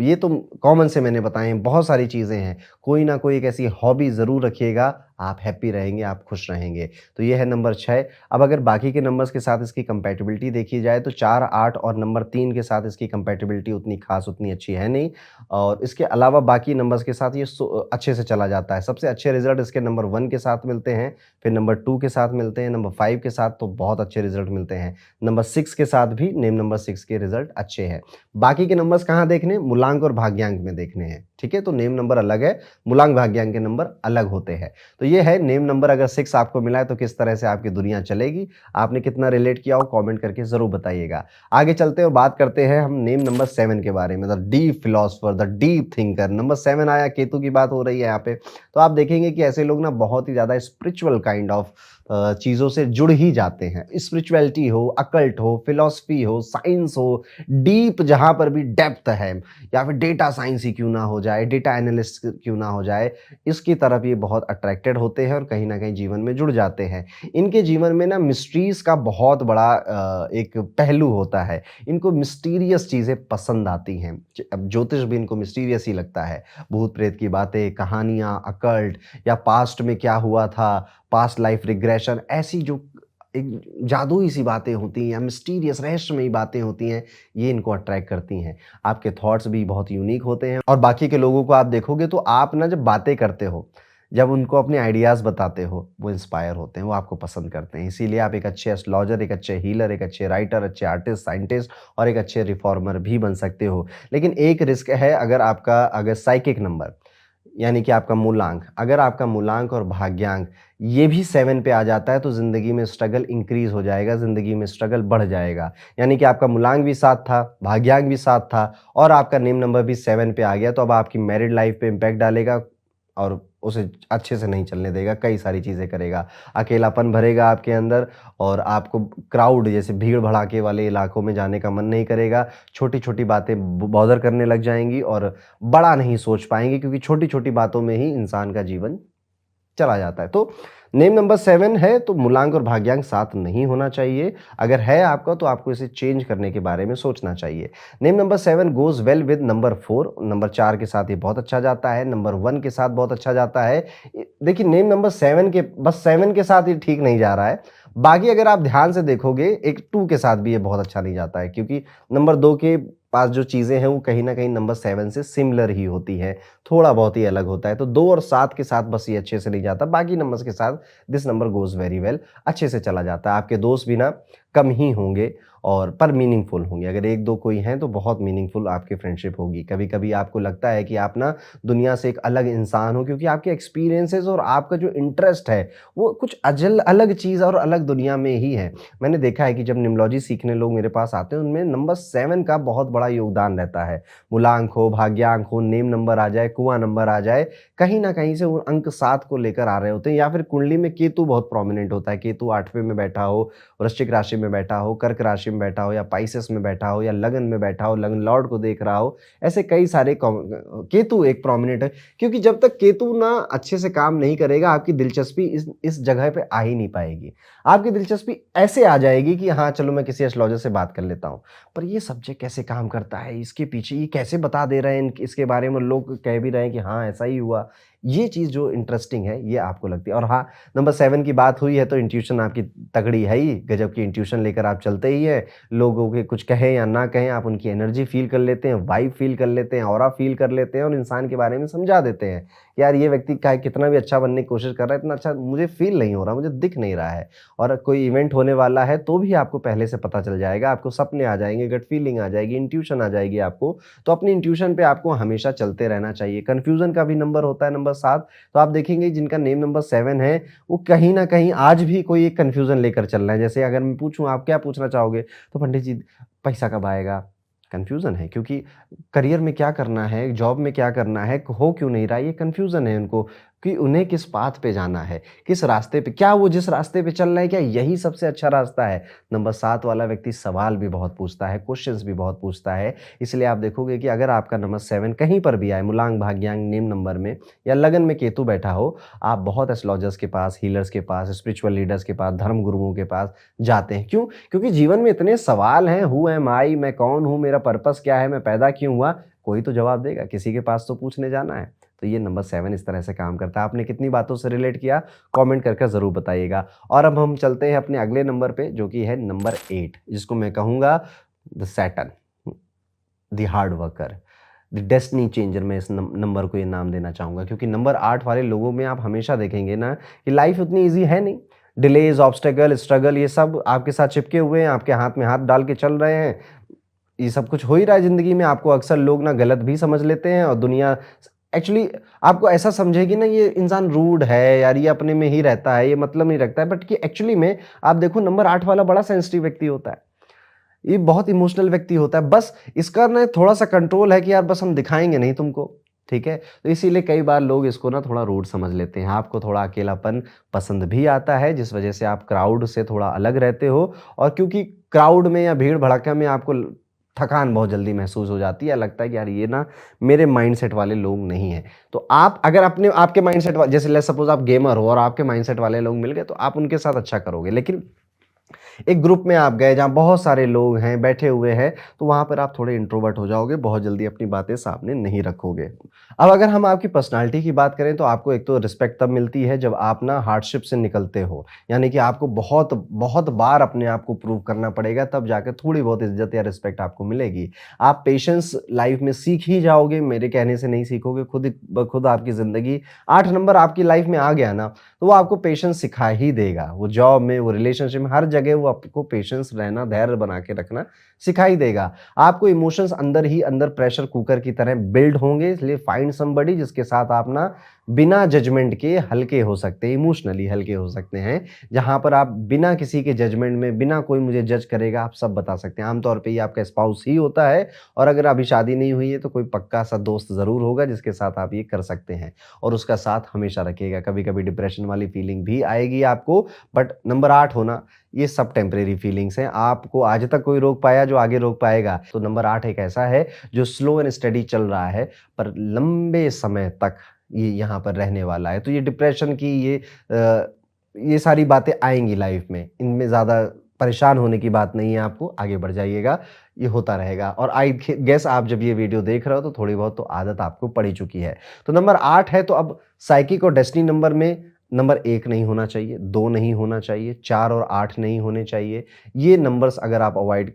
ये तो कॉमन से मैंने बताए हैं, बहुत सारी चीज़ें हैं। कोई ना कोई एक ऐसी हॉबी ज़रूर रखिएगा, आप हैप्पी रहेंगे, आप खुश रहेंगे। तो ये है नंबर 6। अब अगर बाकी के नंबर्स के साथ इसकी कंपैटिबिलिटी देखी जाए, तो 4, 8 और नंबर 3 के साथ इसकी कंपैटिबिलिटी उतनी ख़ास, उतनी अच्छी है नहीं, और इसके अलावा बाकी नंबर्स के साथ ये अच्छे से चला जाता है। सबसे अच्छे रिज़ल्ट इसके नंबर 1 के साथ मिलते हैं, फिर नंबर 2 के साथ मिलते हैं, नंबर 5 के साथ तो बहुत अच्छे रिज़ल्ट मिलते हैं। नंबर 6 के साथ भी नेम नंबर 6 के रिज़ल्ट अच्छे हैं। बाकी के नंबर्स कहाँ देखने? मूलांक और भाग्यांक में देखने हैं, ठीक है? तो नेम नंबर अलग है, मूलांक भाग्यांक के नंबर अलग होते हैं। तो ये है नेम नंबर, अगर 6 आपको मिला है तो किस तरह से आपकी दुनिया चलेगी, आपने कितना रिलेट किया हो कमेंट करके ज़रूर बताइएगा। आगे चलते हैं और बात करते हैं हम नेम नंबर 7 के बारे में, the deep philosopher, the deep thinker. Number 7 आया, केतु की बात हो रही है यहाँ पे, तो आप देखेंगे कि ऐसे लोग ना बहुत ही ज़्यादा स्पिरिचुअल काइंड ऑफ चीज़ों से जुड़ ही जाते हैं। स्पिरिचुअलिटी हो, अकल्ट हो, फिलॉसफी हो, साइंस हो, डीप जहाँ पर भी डेप्थ है, या फिर डेटा साइंस ही क्यों ना हो जाए, डेटा एनालिस्ट क्यों ना हो जाए, इसकी तरफ ये बहुत अट्रैक्टेड होते हैं और कहीं न कहीं जीवन में जुड़ जाते हैं। इनके जीवन में ना मिस्ट्रीज़ का बहुत बड़ा एक पहलू होता है। इनको मिस्टीरियस चीज़ें पसंद आती हैं। अब ज्योतिष भी इनको मिस्टीरियस ही लगता है। भूत-प्रेत की बातें, कहानियाँ, अकल्ट या पास्ट में क्या हुआ था, पास्ट लाइफ रिग्रेशन, ऐसी जो एक जादुई सी बातें होती हैं या मिस्टीरियस रहस्यमयी बातें होती हैं, ये इनको अट्रैक्ट करती हैं। आपके थॉट्स भी बहुत यूनिक होते हैं और बाकी के लोगों को आप देखोगे तो आप ना जब बातें करते हो, जब उनको अपने आइडियाज़ बताते हो, वो इंस्पायर होते हैं, वो आपको पसंद करते हैं। इसीलिए आप एक अच्छे एस्ट्रोलॉजर, एक अच्छे हीलर, एक अच्छे राइटर, अच्छे आर्टिस्ट, साइंटिस्ट और एक अच्छे रिफॉर्मर भी बन सकते हो। लेकिन एक रिस्क है, अगर साइकिक नंबर यानी कि आपका मूलांक, अगर आपका मूलांक और भाग्यांक ये भी 7 पे आ जाता है, तो ज़िंदगी में स्ट्रगल इंक्रीज़ हो जाएगा, ज़िंदगी में स्ट्रगल बढ़ जाएगा। यानी कि आपका मूलांक भी 7 था, भाग्यांक भी 7 था और आपका नेम नंबर भी 7 पे आ गया, तो अब आपकी मैरिड लाइफ़ पे इम्पैक्ट डालेगा और उसे अच्छे से नहीं चलने देगा, कई सारी चीज़ें करेगा। अकेलापन भरेगा आपके अंदर और आपको क्राउड जैसे भीड़-भड़ाके वाले इलाकों में जाने का मन नहीं करेगा। छोटी-छोटी बातें बॉदर करने लग जाएँगी और बड़ा नहीं सोच पाएँगे, क्योंकि छोटी-छोटी बातों में ही इंसान का जीवन चला जाता है। तो नेम नंबर 7 है, तो मूलांक और भाग्यांक साथ नहीं होना चाहिए। अगर है आपका तो आपको इसे चेंज करने के बारे में सोचना चाहिए। Name number 7 goes well with number 4, number 4 के साथ ये बहुत अच्छा जाता है, नंबर 1 के साथ बहुत अच्छा जाता है। देखिए नेम नंबर 7 के बस 7 के साथ ये ठीक नहीं जा रहा है। बाकी अगर आप ध्यान से देखोगे, एक 2 के साथ भी ये बहुत अच्छा नहीं जाता है, क्योंकि नंबर 2 के पास जो चीज़ें हैं वो कहीं न कहीं नंबर 7 से सिमिलर ही होती हैं, थोड़ा बहुत ही अलग होता है। तो 2 और 7 के साथ बस ये अच्छे से नहीं जाता, बाकी नंबर्स के साथ this number goes very well, अच्छे से चला जाता है। आपके दोस्त भी ना कम ही होंगे और पर मीनिंगफुल होंगे। अगर 1-2 कोई हैं तो बहुत मीनिंगफुल आपकी फ्रेंडशिप होगी। कभी-कभी आपको लगता है कि आप ना दुनिया से एक अलग इंसान हो, क्योंकि आपके एक्सपीरियंसेस और आपका जो इंटरेस्ट है वो कुछ अलग चीज़ और अलग दुनिया में ही है। मैंने देखा है कि जब न्यूमरोलॉजी सीखने लोग मेरे पास आते हैं, उनमें नंबर 7 का बहुत बड़ा योगदान रहता है। मूलांक हो, भाग्यांक हो, नेम नंबर आ जाए, कुआँ नंबर आ जाए, कहीं न कहीं से वो अंक 7 को लेकर आ रहे होते हैं, या फिर कुंडली में केतु बहुत प्रोमिनेंट होता है। केतु 8वें में बैठा हो, वृश्चिक राशि में बैठा हो, कर्क राशि में बैठा हो, या पाइसेस में बैठा हो, या लगन में बैठा हो, लगन लॉर्ड को देख रहा हो, ऐसे कई सारे केतु एक प्रोमिनेंट है, क्योंकि जब तक केतु ना अच्छे से काम नहीं करेगा, आपकी दिलचस्पी इस जगह पे आ ही नहीं पाएगी। आपकी दिलचस्पी ऐसे आ जाएगी कि हाँ, चलो मैं किसी एस्ट्रोलॉजर से बात कर लेता हूँ। पर ये सब्जेक्ट कैसे काम करता है, इसके पीछे ये कैसे बता दे रहे हैं, इसके बारे में लोग कह भी रहे हैं कि हाँ, ऐसा ही हुआ। ये चीज़ जो इंटरेस्टिंग है, ये आपको लगती है। और हाँ, नंबर 7 की बात हुई है तो इंट्यूशन आपकी तगड़ी है ही, गज़ब की इंट्यूशन लेकर आप चलते ही हैं। लोगों के कुछ कहें या ना कहें, आप उनकी एनर्जी फ़ील कर लेते हैं, वाइब फ़ील कर लेते हैं, ऑरा फ़ील कर लेते हैं और इंसान के बारे में समझा देते हैं। यार, ये व्यक्ति का कितना भी अच्छा बनने की कोशिश कर रहा है, इतना अच्छा मुझे फ़ील नहीं हो रहा, मुझे दिख नहीं रहा है। और कोई इवेंट होने वाला है तो भी आपको पहले से पता चल जाएगा, आपको सपने आ जाएँगे, गट फीलिंग आ जाएगी, इंट्यूशन आ जाएगी आपको। तो अपनी इंट्यूशन पे आपको हमेशा चलते रहना चाहिए। कन्फ्यूज़न का भी नंबर होता है नंबर 7, तो आप देखेंगे जिनका नेम नंबर 7 है, वो कहीं न कहीं आज भी कोई एक कन्फ्यूज़न लेकर चल रहे हैं। जैसे अगर मैं पूछूँ आप क्या पूछना चाहोगे? तो पंडित जी, पैसा कब आएगा? कन्फ्यूज़न है, क्योंकि करियर में क्या करना है, जॉब में क्या करना है, हो क्यों नहीं रहा है, ये कन्फ्यूज़न है उनको कि उन्हें किस पाथ पे जाना है, किस रास्ते पे, क्या वो जिस रास्ते पे चल रहे हैं, क्या यही सबसे अच्छा रास्ता है? नंबर 7 वाला व्यक्ति सवाल भी बहुत पूछता है, क्वेश्चंस भी बहुत पूछता है। इसलिए आप देखोगे कि अगर आपका नंबर 7 कहीं पर भी आए, मूलांक, भाग्यांक, नेम नंबर में या लगन में केतु बैठा हो, आप बहुत एस्ट्रोलॉजर्स के पास, हीलर्स के पास, स्पिरिचुअल लीडर्स के पास, धर्म गुरुओं के पास जाते हैं। क्यों? क्योंकि जीवन में इतने सवाल हैं, हू एम आई, मैं कौन हूँ, मेरा पर्पस क्या है, मैं पैदा क्यों हुआ? कोई तो जवाब देगा, किसी के पास तो पूछने जाना है। तो ये नंबर 7 इस तरह से काम करता है। आपने कितनी बातों से रिलेट किया, कमेंट करके ज़रूर बताइएगा। और अब हम चलते हैं अपने अगले नंबर पे, जो कि है नंबर 8, जिसको मैं कहूँगा the Saturn, the hard worker, the destiny changer. मैं इस नंबर को ये नाम देना चाहूँगा, क्योंकि नंबर 8 वाले लोगों में आप हमेशा देखेंगे ना कि लाइफ उतनी ईज़ी है नहीं। डिलेज़, ऑब्स्टेकल, स्ट्रगल, ये सब आपके साथ चिपके हुए हैं, आपके हाथ में हाथ डाल के चल रहे हैं। ये सब कुछ हो ही रहा है ज़िंदगी में। आपको अक्सर लोग ना गलत भी समझ लेते हैं, और दुनिया एक्चुअली आपको ऐसा समझेगी ना, ये इंसान रूड है यार, ये अपने में ही रहता है, ये मतलब नहीं रखता है। बट कि एक्चुअली में आप देखो, नंबर 8 वाला बड़ा सेंसिटिव व्यक्ति होता है। ये बहुत इमोशनल व्यक्ति होता है। बस इसका ना थोड़ा-सा कंट्रोल है कि यार बस हम दिखाएँगे नहीं तुमको, ठीक है? तो इसीलिए कई बार लोग इसको ना थोड़ा रूड समझ लेते हैं। आपको थोड़ा अकेलापन पसंद भी आता है, जिस वजह से आप क्राउड से थोड़ा अलग रहते हो, और क्योंकि क्राउड में या भीड़-भड़क्का में आपको थकान बहुत जल्दी महसूस हो जाती है, लगता है कि यार ये ना मेरे माइंडसेट वाले लोग नहीं हैं। तो आप अगर अपने आपके माइंडसेट जैसे लेट्स सपोज़ आप गेमर हो और आपके माइंडसेट वाले लोग मिल गए, तो आप उनके साथ अच्छा करोगे। लेकिन एक ग्रुप में आप गए जहाँ बहुत सारे लोग हैं, बैठे हुए हैं, तो वहाँ पर आप थोड़े इंट्रोवर्ट हो जाओगे, बहुत जल्दी अपनी बातें सामने नहीं रखोगे। अब अगर हम आपकी पर्सनैलिटी की बात करें, तो आपको एक तो रिस्पेक्ट तब मिलती है जब आप ना हार्डशिप से निकलते हो। यानी कि आपको बहुत बहुत बार अपने आप को प्रूव करना पड़ेगा, तब जाकर थोड़ी बहुत इज़्ज़त या रिस्पेक्ट आपको मिलेगी। आप पेशेंस लाइफ में सीख ही जाओगे, मेरे कहने से नहीं सीखोगे, खुद ब खुद आपकी ज़िंदगी 8 नंबर आपकी लाइफ में आ गया ना, तो वो आपको पेशेंस सिखा ही देगा। वो जॉब में, वो रिलेशनशिप में, हर जगह वो आपको पेशेंस रहना, धैर्य बना के रखना सिखा ही देगा। आपको इमोशंस अंदर ही अंदर प्रेशर कुकर की तरह बिल्ड होंगे, इसलिए फाइंड समबडी जिसके साथ आप ना बिना जजमेंट के हल्के हो सकते हैं, इमोशनली हल्के हो सकते हैं, जहाँ पर आप बिना किसी के जजमेंट में, बिना कोई मुझे जज करेगा, आप सब बता सकते हैं। आमतौर पे ये आपका स्पाउस ही होता है, और अगर अभी शादी नहीं हुई है तो कोई पक्का सा दोस्त ज़रूर होगा जिसके साथ आप ये कर सकते हैं, और उसका साथ हमेशा रखिएगा। कभी-कभी डिप्रेशन वाली फीलिंग भी आएगी आपको, बट नंबर 8 होना, ये सब टेम्परेरी फीलिंग्स हैं। आपको आज तक कोई रोक पाया जो आगे रोक पाएगा? तो नंबर 8 एक ऐसा है जो स्लो एंड स्टेडी चल रहा है, पर लंबे समय तक ये यहाँ पर रहने वाला है। तो ये डिप्रेशन की ये सारी बातें आएँगी लाइफ में, इनमें ज़्यादा परेशान होने की बात नहीं है आपको, आगे बढ़ जाइएगा, ये होता रहेगा। और आई गेस आप जब ये वीडियो देख रहे हो तो थोड़ी बहुत तो आदत आपको पड़ ही चुकी है। तो नंबर 8 है, तो अब साइकिक और डेस्टिनी नंबर में नंबर 1 नहीं होना चाहिए, 2 नहीं होना चाहिए, 4 और 8 नहीं होने चाहिए। ये नंबर्स अगर आप अवॉइड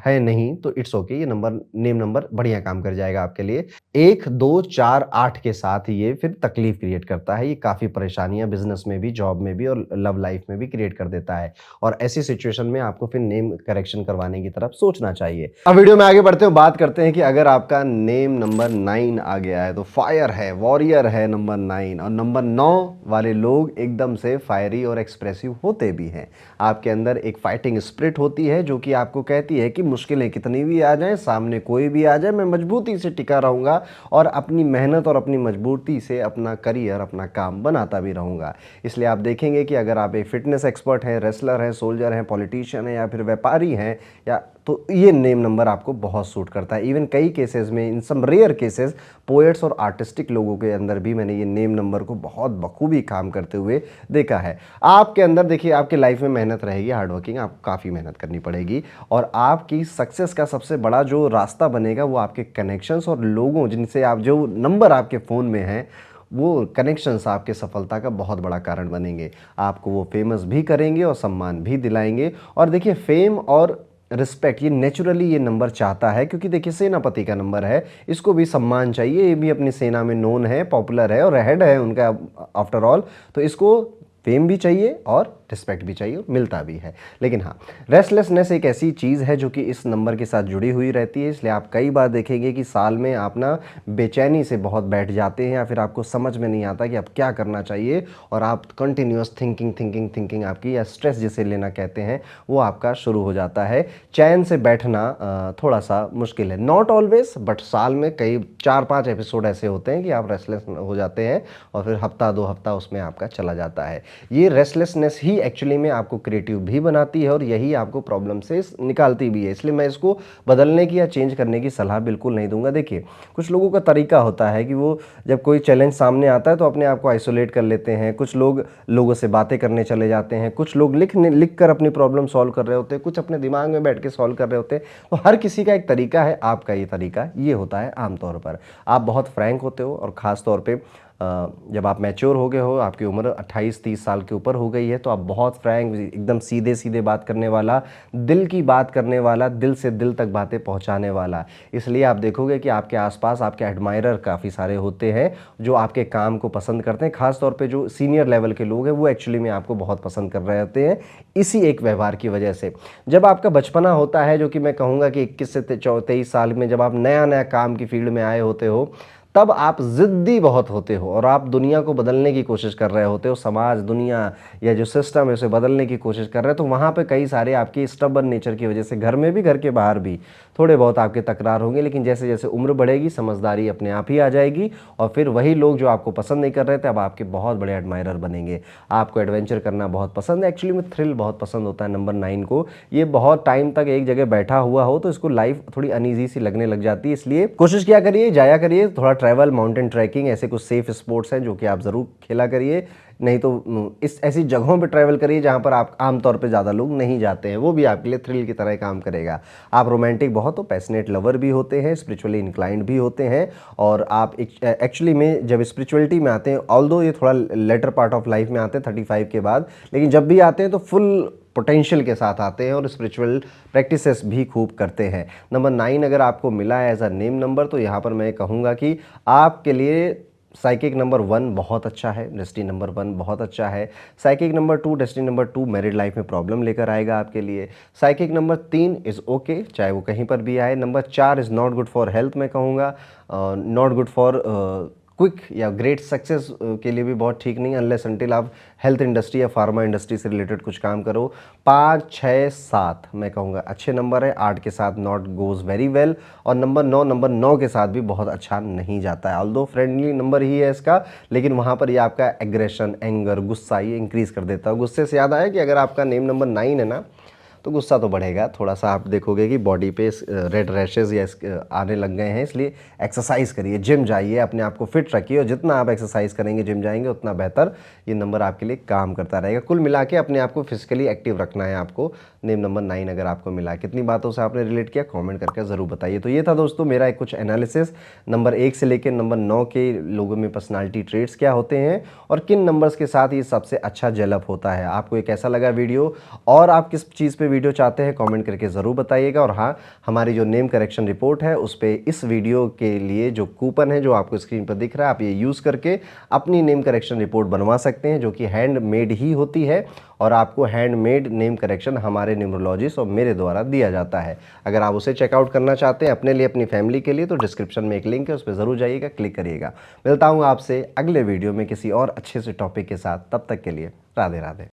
है नहीं तो इट्स ओके, ये नंबर नेम नंबर बढ़िया काम कर जाएगा आपके लिए। 1, 2, 4, 8 के साथ ये फिर तकलीफ क्रिएट करता है। ये काफ़ी परेशानियाँ बिज़नेस में भी, जॉब में भी और लव लाइफ में भी क्रिएट कर देता है और ऐसी सिचुएशन में आपको फिर नेम करेक्शन करवाने की तरफ सोचना चाहिए। अब वीडियो में आगे बढ़ते हुए बात करते हैं कि अगर आपका नेम नंबर 9 आ गया है तो फायर है, वॉरियर है नंबर 9 और नंबर 9 वाले लोग एकदम से फायरी और एक्सप्रेसिव होते भी हैं। आपके अंदर एक फाइटिंग स्पिरिट होती है जो कि आपको कहती है कि मुश्किलें कितनी भी आ जाएं, सामने कोई भी आ जाए, मैं मजबूती से टिका रहूँगा और अपनी मेहनत और अपनी मजबूती से अपना करियर, अपना काम बनाता भी रहूँगा। इसलिए आप देखेंगे कि अगर आप एक फिटनेस एक्सपर्ट हैं, रेसलर हैं, सोल्जर हैं, पॉलिटिशियन हैं या फिर व्यापारी हैं या तो ये नेम नंबर आपको बहुत सूट करता है। इवन कई केसेस में, इन सम रेयर केसेस, पोएट्स और आर्टिस्टिक लोगों के अंदर भी मैंने ये नेम नंबर को बहुत बखूबी काम करते हुए देखा है। आपके अंदर देखिए, आपके लाइफ में मेहनत रहेगी, हार्डवर्किंग, आपको काफ़ी मेहनत करनी पड़ेगी और आपकी सक्सेस का सबसे बड़ा जो रास्ता बनेगा वो आपके कनेक्शंस और लोगों जिनसे आप, जो नंबर आपके फ़ोन में हैं, वो कनेक्शंस आपके सफलता का बहुत बड़ा कारण बनेंगे। आपको वो फेमस भी करेंगे और सम्मान भी दिलाएंगे। और देखिए, फेम और रिस्पेक्ट ये नेचुरली ये नंबर चाहता है, क्योंकि देखिए सेनापति का नंबर है, इसको भी सम्मान चाहिए, ये भी अपनी सेना में नोन है, पॉपुलर है और हेड है उनका आफ्टर ऑल, तो इसको फेम भी चाहिए और रिस्पेक्ट भी चाहिए, मिलता भी है। लेकिन हाँ, रेस्टलेसनेस एक ऐसी चीज़ है जो कि इस नंबर के साथ जुड़ी हुई रहती है। इसलिए आप कई बार देखेंगे कि साल में आप ना बेचैनी से बहुत बैठ जाते हैं या फिर आपको समझ में नहीं आता कि अब क्या करना चाहिए और आप कंटिन्यूअस थिंकिंग आपकी, या स्ट्रेस जिसे लेना कहते हैं, वो आपका शुरू हो जाता है। चैन से बैठना थोड़ा सा मुश्किल है, नॉट ऑलवेज, बट साल में कई 4-5 एपिसोड ऐसे होते हैं कि आप रेस्टलेस हो जाते हैं और फिर हफ्ता 2 हफ्ता उसमें आपका चला जाता है। ये रेस्टलेसनेस ही एक्चुअली में आपको क्रिएटिव भी बनाती है और यही आपको प्रॉब्लम से निकालती भी है। इसलिए मैं इसको बदलने की या चेंज करने की सलाह बिल्कुल नहीं दूंगा। देखिए, कुछ लोगों का तरीका होता है कि वो जब कोई चैलेंज सामने आता है तो अपने आप को आइसोलेट कर लेते हैं। कुछ लोग लोगों से बातें करने चले जाते हैं, कुछ लोग लिख कर अपनी प्रॉब्लम सॉल्व कर रहे होते हैं, कुछ अपने दिमाग में बैठ के सॉल्व कर रहे होते हैं। तो हर किसी का एक तरीका है, आपका ये तरीका ये होता है आमतौर पर। आप बहुत फ्रैंक होते हो और ख़ास तौर पे जब आप मैच्योर हो गए हो, आपकी उम्र 28-30 साल के ऊपर हो गई है, तो आप बहुत फ्रैंक, एकदम सीधे सीधे बात करने वाला, दिल की बात करने वाला, दिल से दिल तक बातें पहुंचाने वाला। इसलिए आप देखोगे कि आपके आसपास आपके एडमायरर काफ़ी सारे होते हैं जो आपके काम को पसंद करते हैं। खास तौर पे जो सीनियर लेवल के लोग हैं वो एक्चुअली में आपको बहुत पसंद कर रहे होते हैं इसी एक व्यवहार की वजह से। जब आपका बचपना होता है, जो कि मैं कहूँगा कि 21 से 23 साल में, जब आप नया नया काम की फील्ड में आए होते हो, तब आप ज़िद्दी बहुत होते हो और आप दुनिया को बदलने की कोशिश कर रहे होते हो, समाज, दुनिया या जो सिस्टम है उसे बदलने की कोशिश कर रहे हो। तो वहाँ पे कई सारे आपकी स्टबर्न नेचर की वजह से घर में भी, घर के बाहर भी थोड़े बहुत आपके तकरार होंगे। लेकिन जैसे जैसे उम्र बढ़ेगी, समझदारी अपने आप ही आ जाएगी और फिर वही लोग जो आपको पसंद नहीं कर रहे थे अब आपके बहुत बड़े एडमायरर बनेंगे। आपको एडवेंचर करना बहुत पसंद है, एक्चुअली में थ्रिल बहुत पसंद होता है नंबर 9 को। ये बहुत टाइम तक एक जगह बैठा हुआ हो तो इसको लाइफ थोड़ी अनईजी सी लगने लग जाती है। इसलिए कोशिश किया करिए, जाया करिए थोड़ा ट्रैवल, माउंटेन ट्रैकिंग, ऐसे कुछ सेफ स्पोर्ट्स हैं जो कि आप ज़रूर खेला करिए। नहीं तो इस ऐसी जगहों पे ट्रैवल करिए जहाँ पर आप आमतौर पे ज़्यादा लोग नहीं जाते हैं, वो भी आपके लिए थ्रिल की तरह काम करेगा। आप रोमांटिक बहुत हो, पैशनेट लवर भी होते हैं, स्पिरिचुअली इंक्लाइंड भी होते हैं और आप एक्चुअली में जब स्पिरिचुअलिटी में आते हैं, ऑल्दो ये थोड़ा लेटर पार्ट ऑफ लाइफ में आते हैं 35 के बाद, लेकिन जब भी आते हैं तो फुल पोटेंशियल के साथ आते हैं और स्पिरिचुअल प्रैक्टिसेस भी खूब करते हैं। नंबर 9 अगर आपको मिला है एज अ नेम नंबर, तो यहाँ पर मैं कहूँगा कि आपके लिए साइकिक नंबर 1 बहुत अच्छा है, डेस्टिनी नंबर 1 बहुत अच्छा है। Psychic number 2, destiny number 2 married life में प्रॉब्लम लेकर आएगा आपके लिए। साइकिक नंबर 3 इज़ ओके, चाहे वो कहीं पर भी आए। Number 4 is not good for health, मैं कहूँगा नॉट गुड फॉर क्विक या ग्रेट सक्सेस के लिए भी बहुत ठीक नहीं, अनलेस अनटिल आप हेल्थ इंडस्ट्री या फार्मा इंडस्ट्री से रिलेटेड कुछ काम करो। 5, 6, 7 मैं कहूँगा अच्छे नंबर है, 8 के साथ नॉट गोज़ वेरी वेल और नंबर 9 के साथ भी बहुत अच्छा नहीं जाता है। ऑल्दो फ्रेंडली नंबर ही है इसका, लेकिन वहाँ पर ये आपका एग्रेशन, एंगर, गुस्सा ये इंक्रीज़ कर देता है। गुस्से से याद आया कि अगर आपका नेम नंबर 9 है ना, तो गुस्सा तो बढ़ेगा, थोड़ा सा आप देखोगे कि बॉडी पे रेड रैशेज़ या आने लग गए हैं। इसलिए एक्सरसाइज करिए, जिम जाइए, अपने आप को फिट रखिए, और जितना आप एक्सरसाइज करेंगे, जिम जाएंगे, उतना बेहतर ये नंबर आपके लिए काम करता रहेगा। कुल मिला के अपने आप को फिजिकली एक्टिव रखना है आपको। नेम नंबर 9 अगर आपको मिला, कितनी बातों से आपने रिलेट किया कमेंट करके ज़रूर बताइए। तो ये था दोस्तों मेरा एक कुछ एनालिसिस, नंबर 1 से लेकर नंबर 9 के लोगों में पर्सनालिटी ट्रेट्स क्या होते हैं और किन नंबर्स के साथ ये सबसे अच्छा जेलअप होता है। आपको ये कैसा लगा वीडियो, और आप किस चीज़ पे वीडियो चाहते हैं कमेंट करके ज़रूर बताइएगा। और हाँ, हमारी जो नेम करेक्शन रिपोर्ट है उस पर इस वीडियो के लिए जो कूपन है जो आपको स्क्रीन पर दिख रहा है, आप ये यूज़ करके अपनी नेम करेक्शन रिपोर्ट बनवा सकते हैं, जो कि हैंडमेड ही होती है, और आपको हैंडमेड नेम करेक्शन हमारे न्यूमरोलॉजिस्ट और मेरे द्वारा दिया जाता है। अगर आप उसे चेकआउट करना चाहते हैं अपने लिए, अपनी फैमिली के लिए, तो डिस्क्रिप्शन में एक लिंक है, उस पर ज़रूर जाइएगा, क्लिक करिएगा। मिलता हूँ आपसे अगले वीडियो में किसी और अच्छे से टॉपिक के साथ। तब तक के लिए राधे राधे।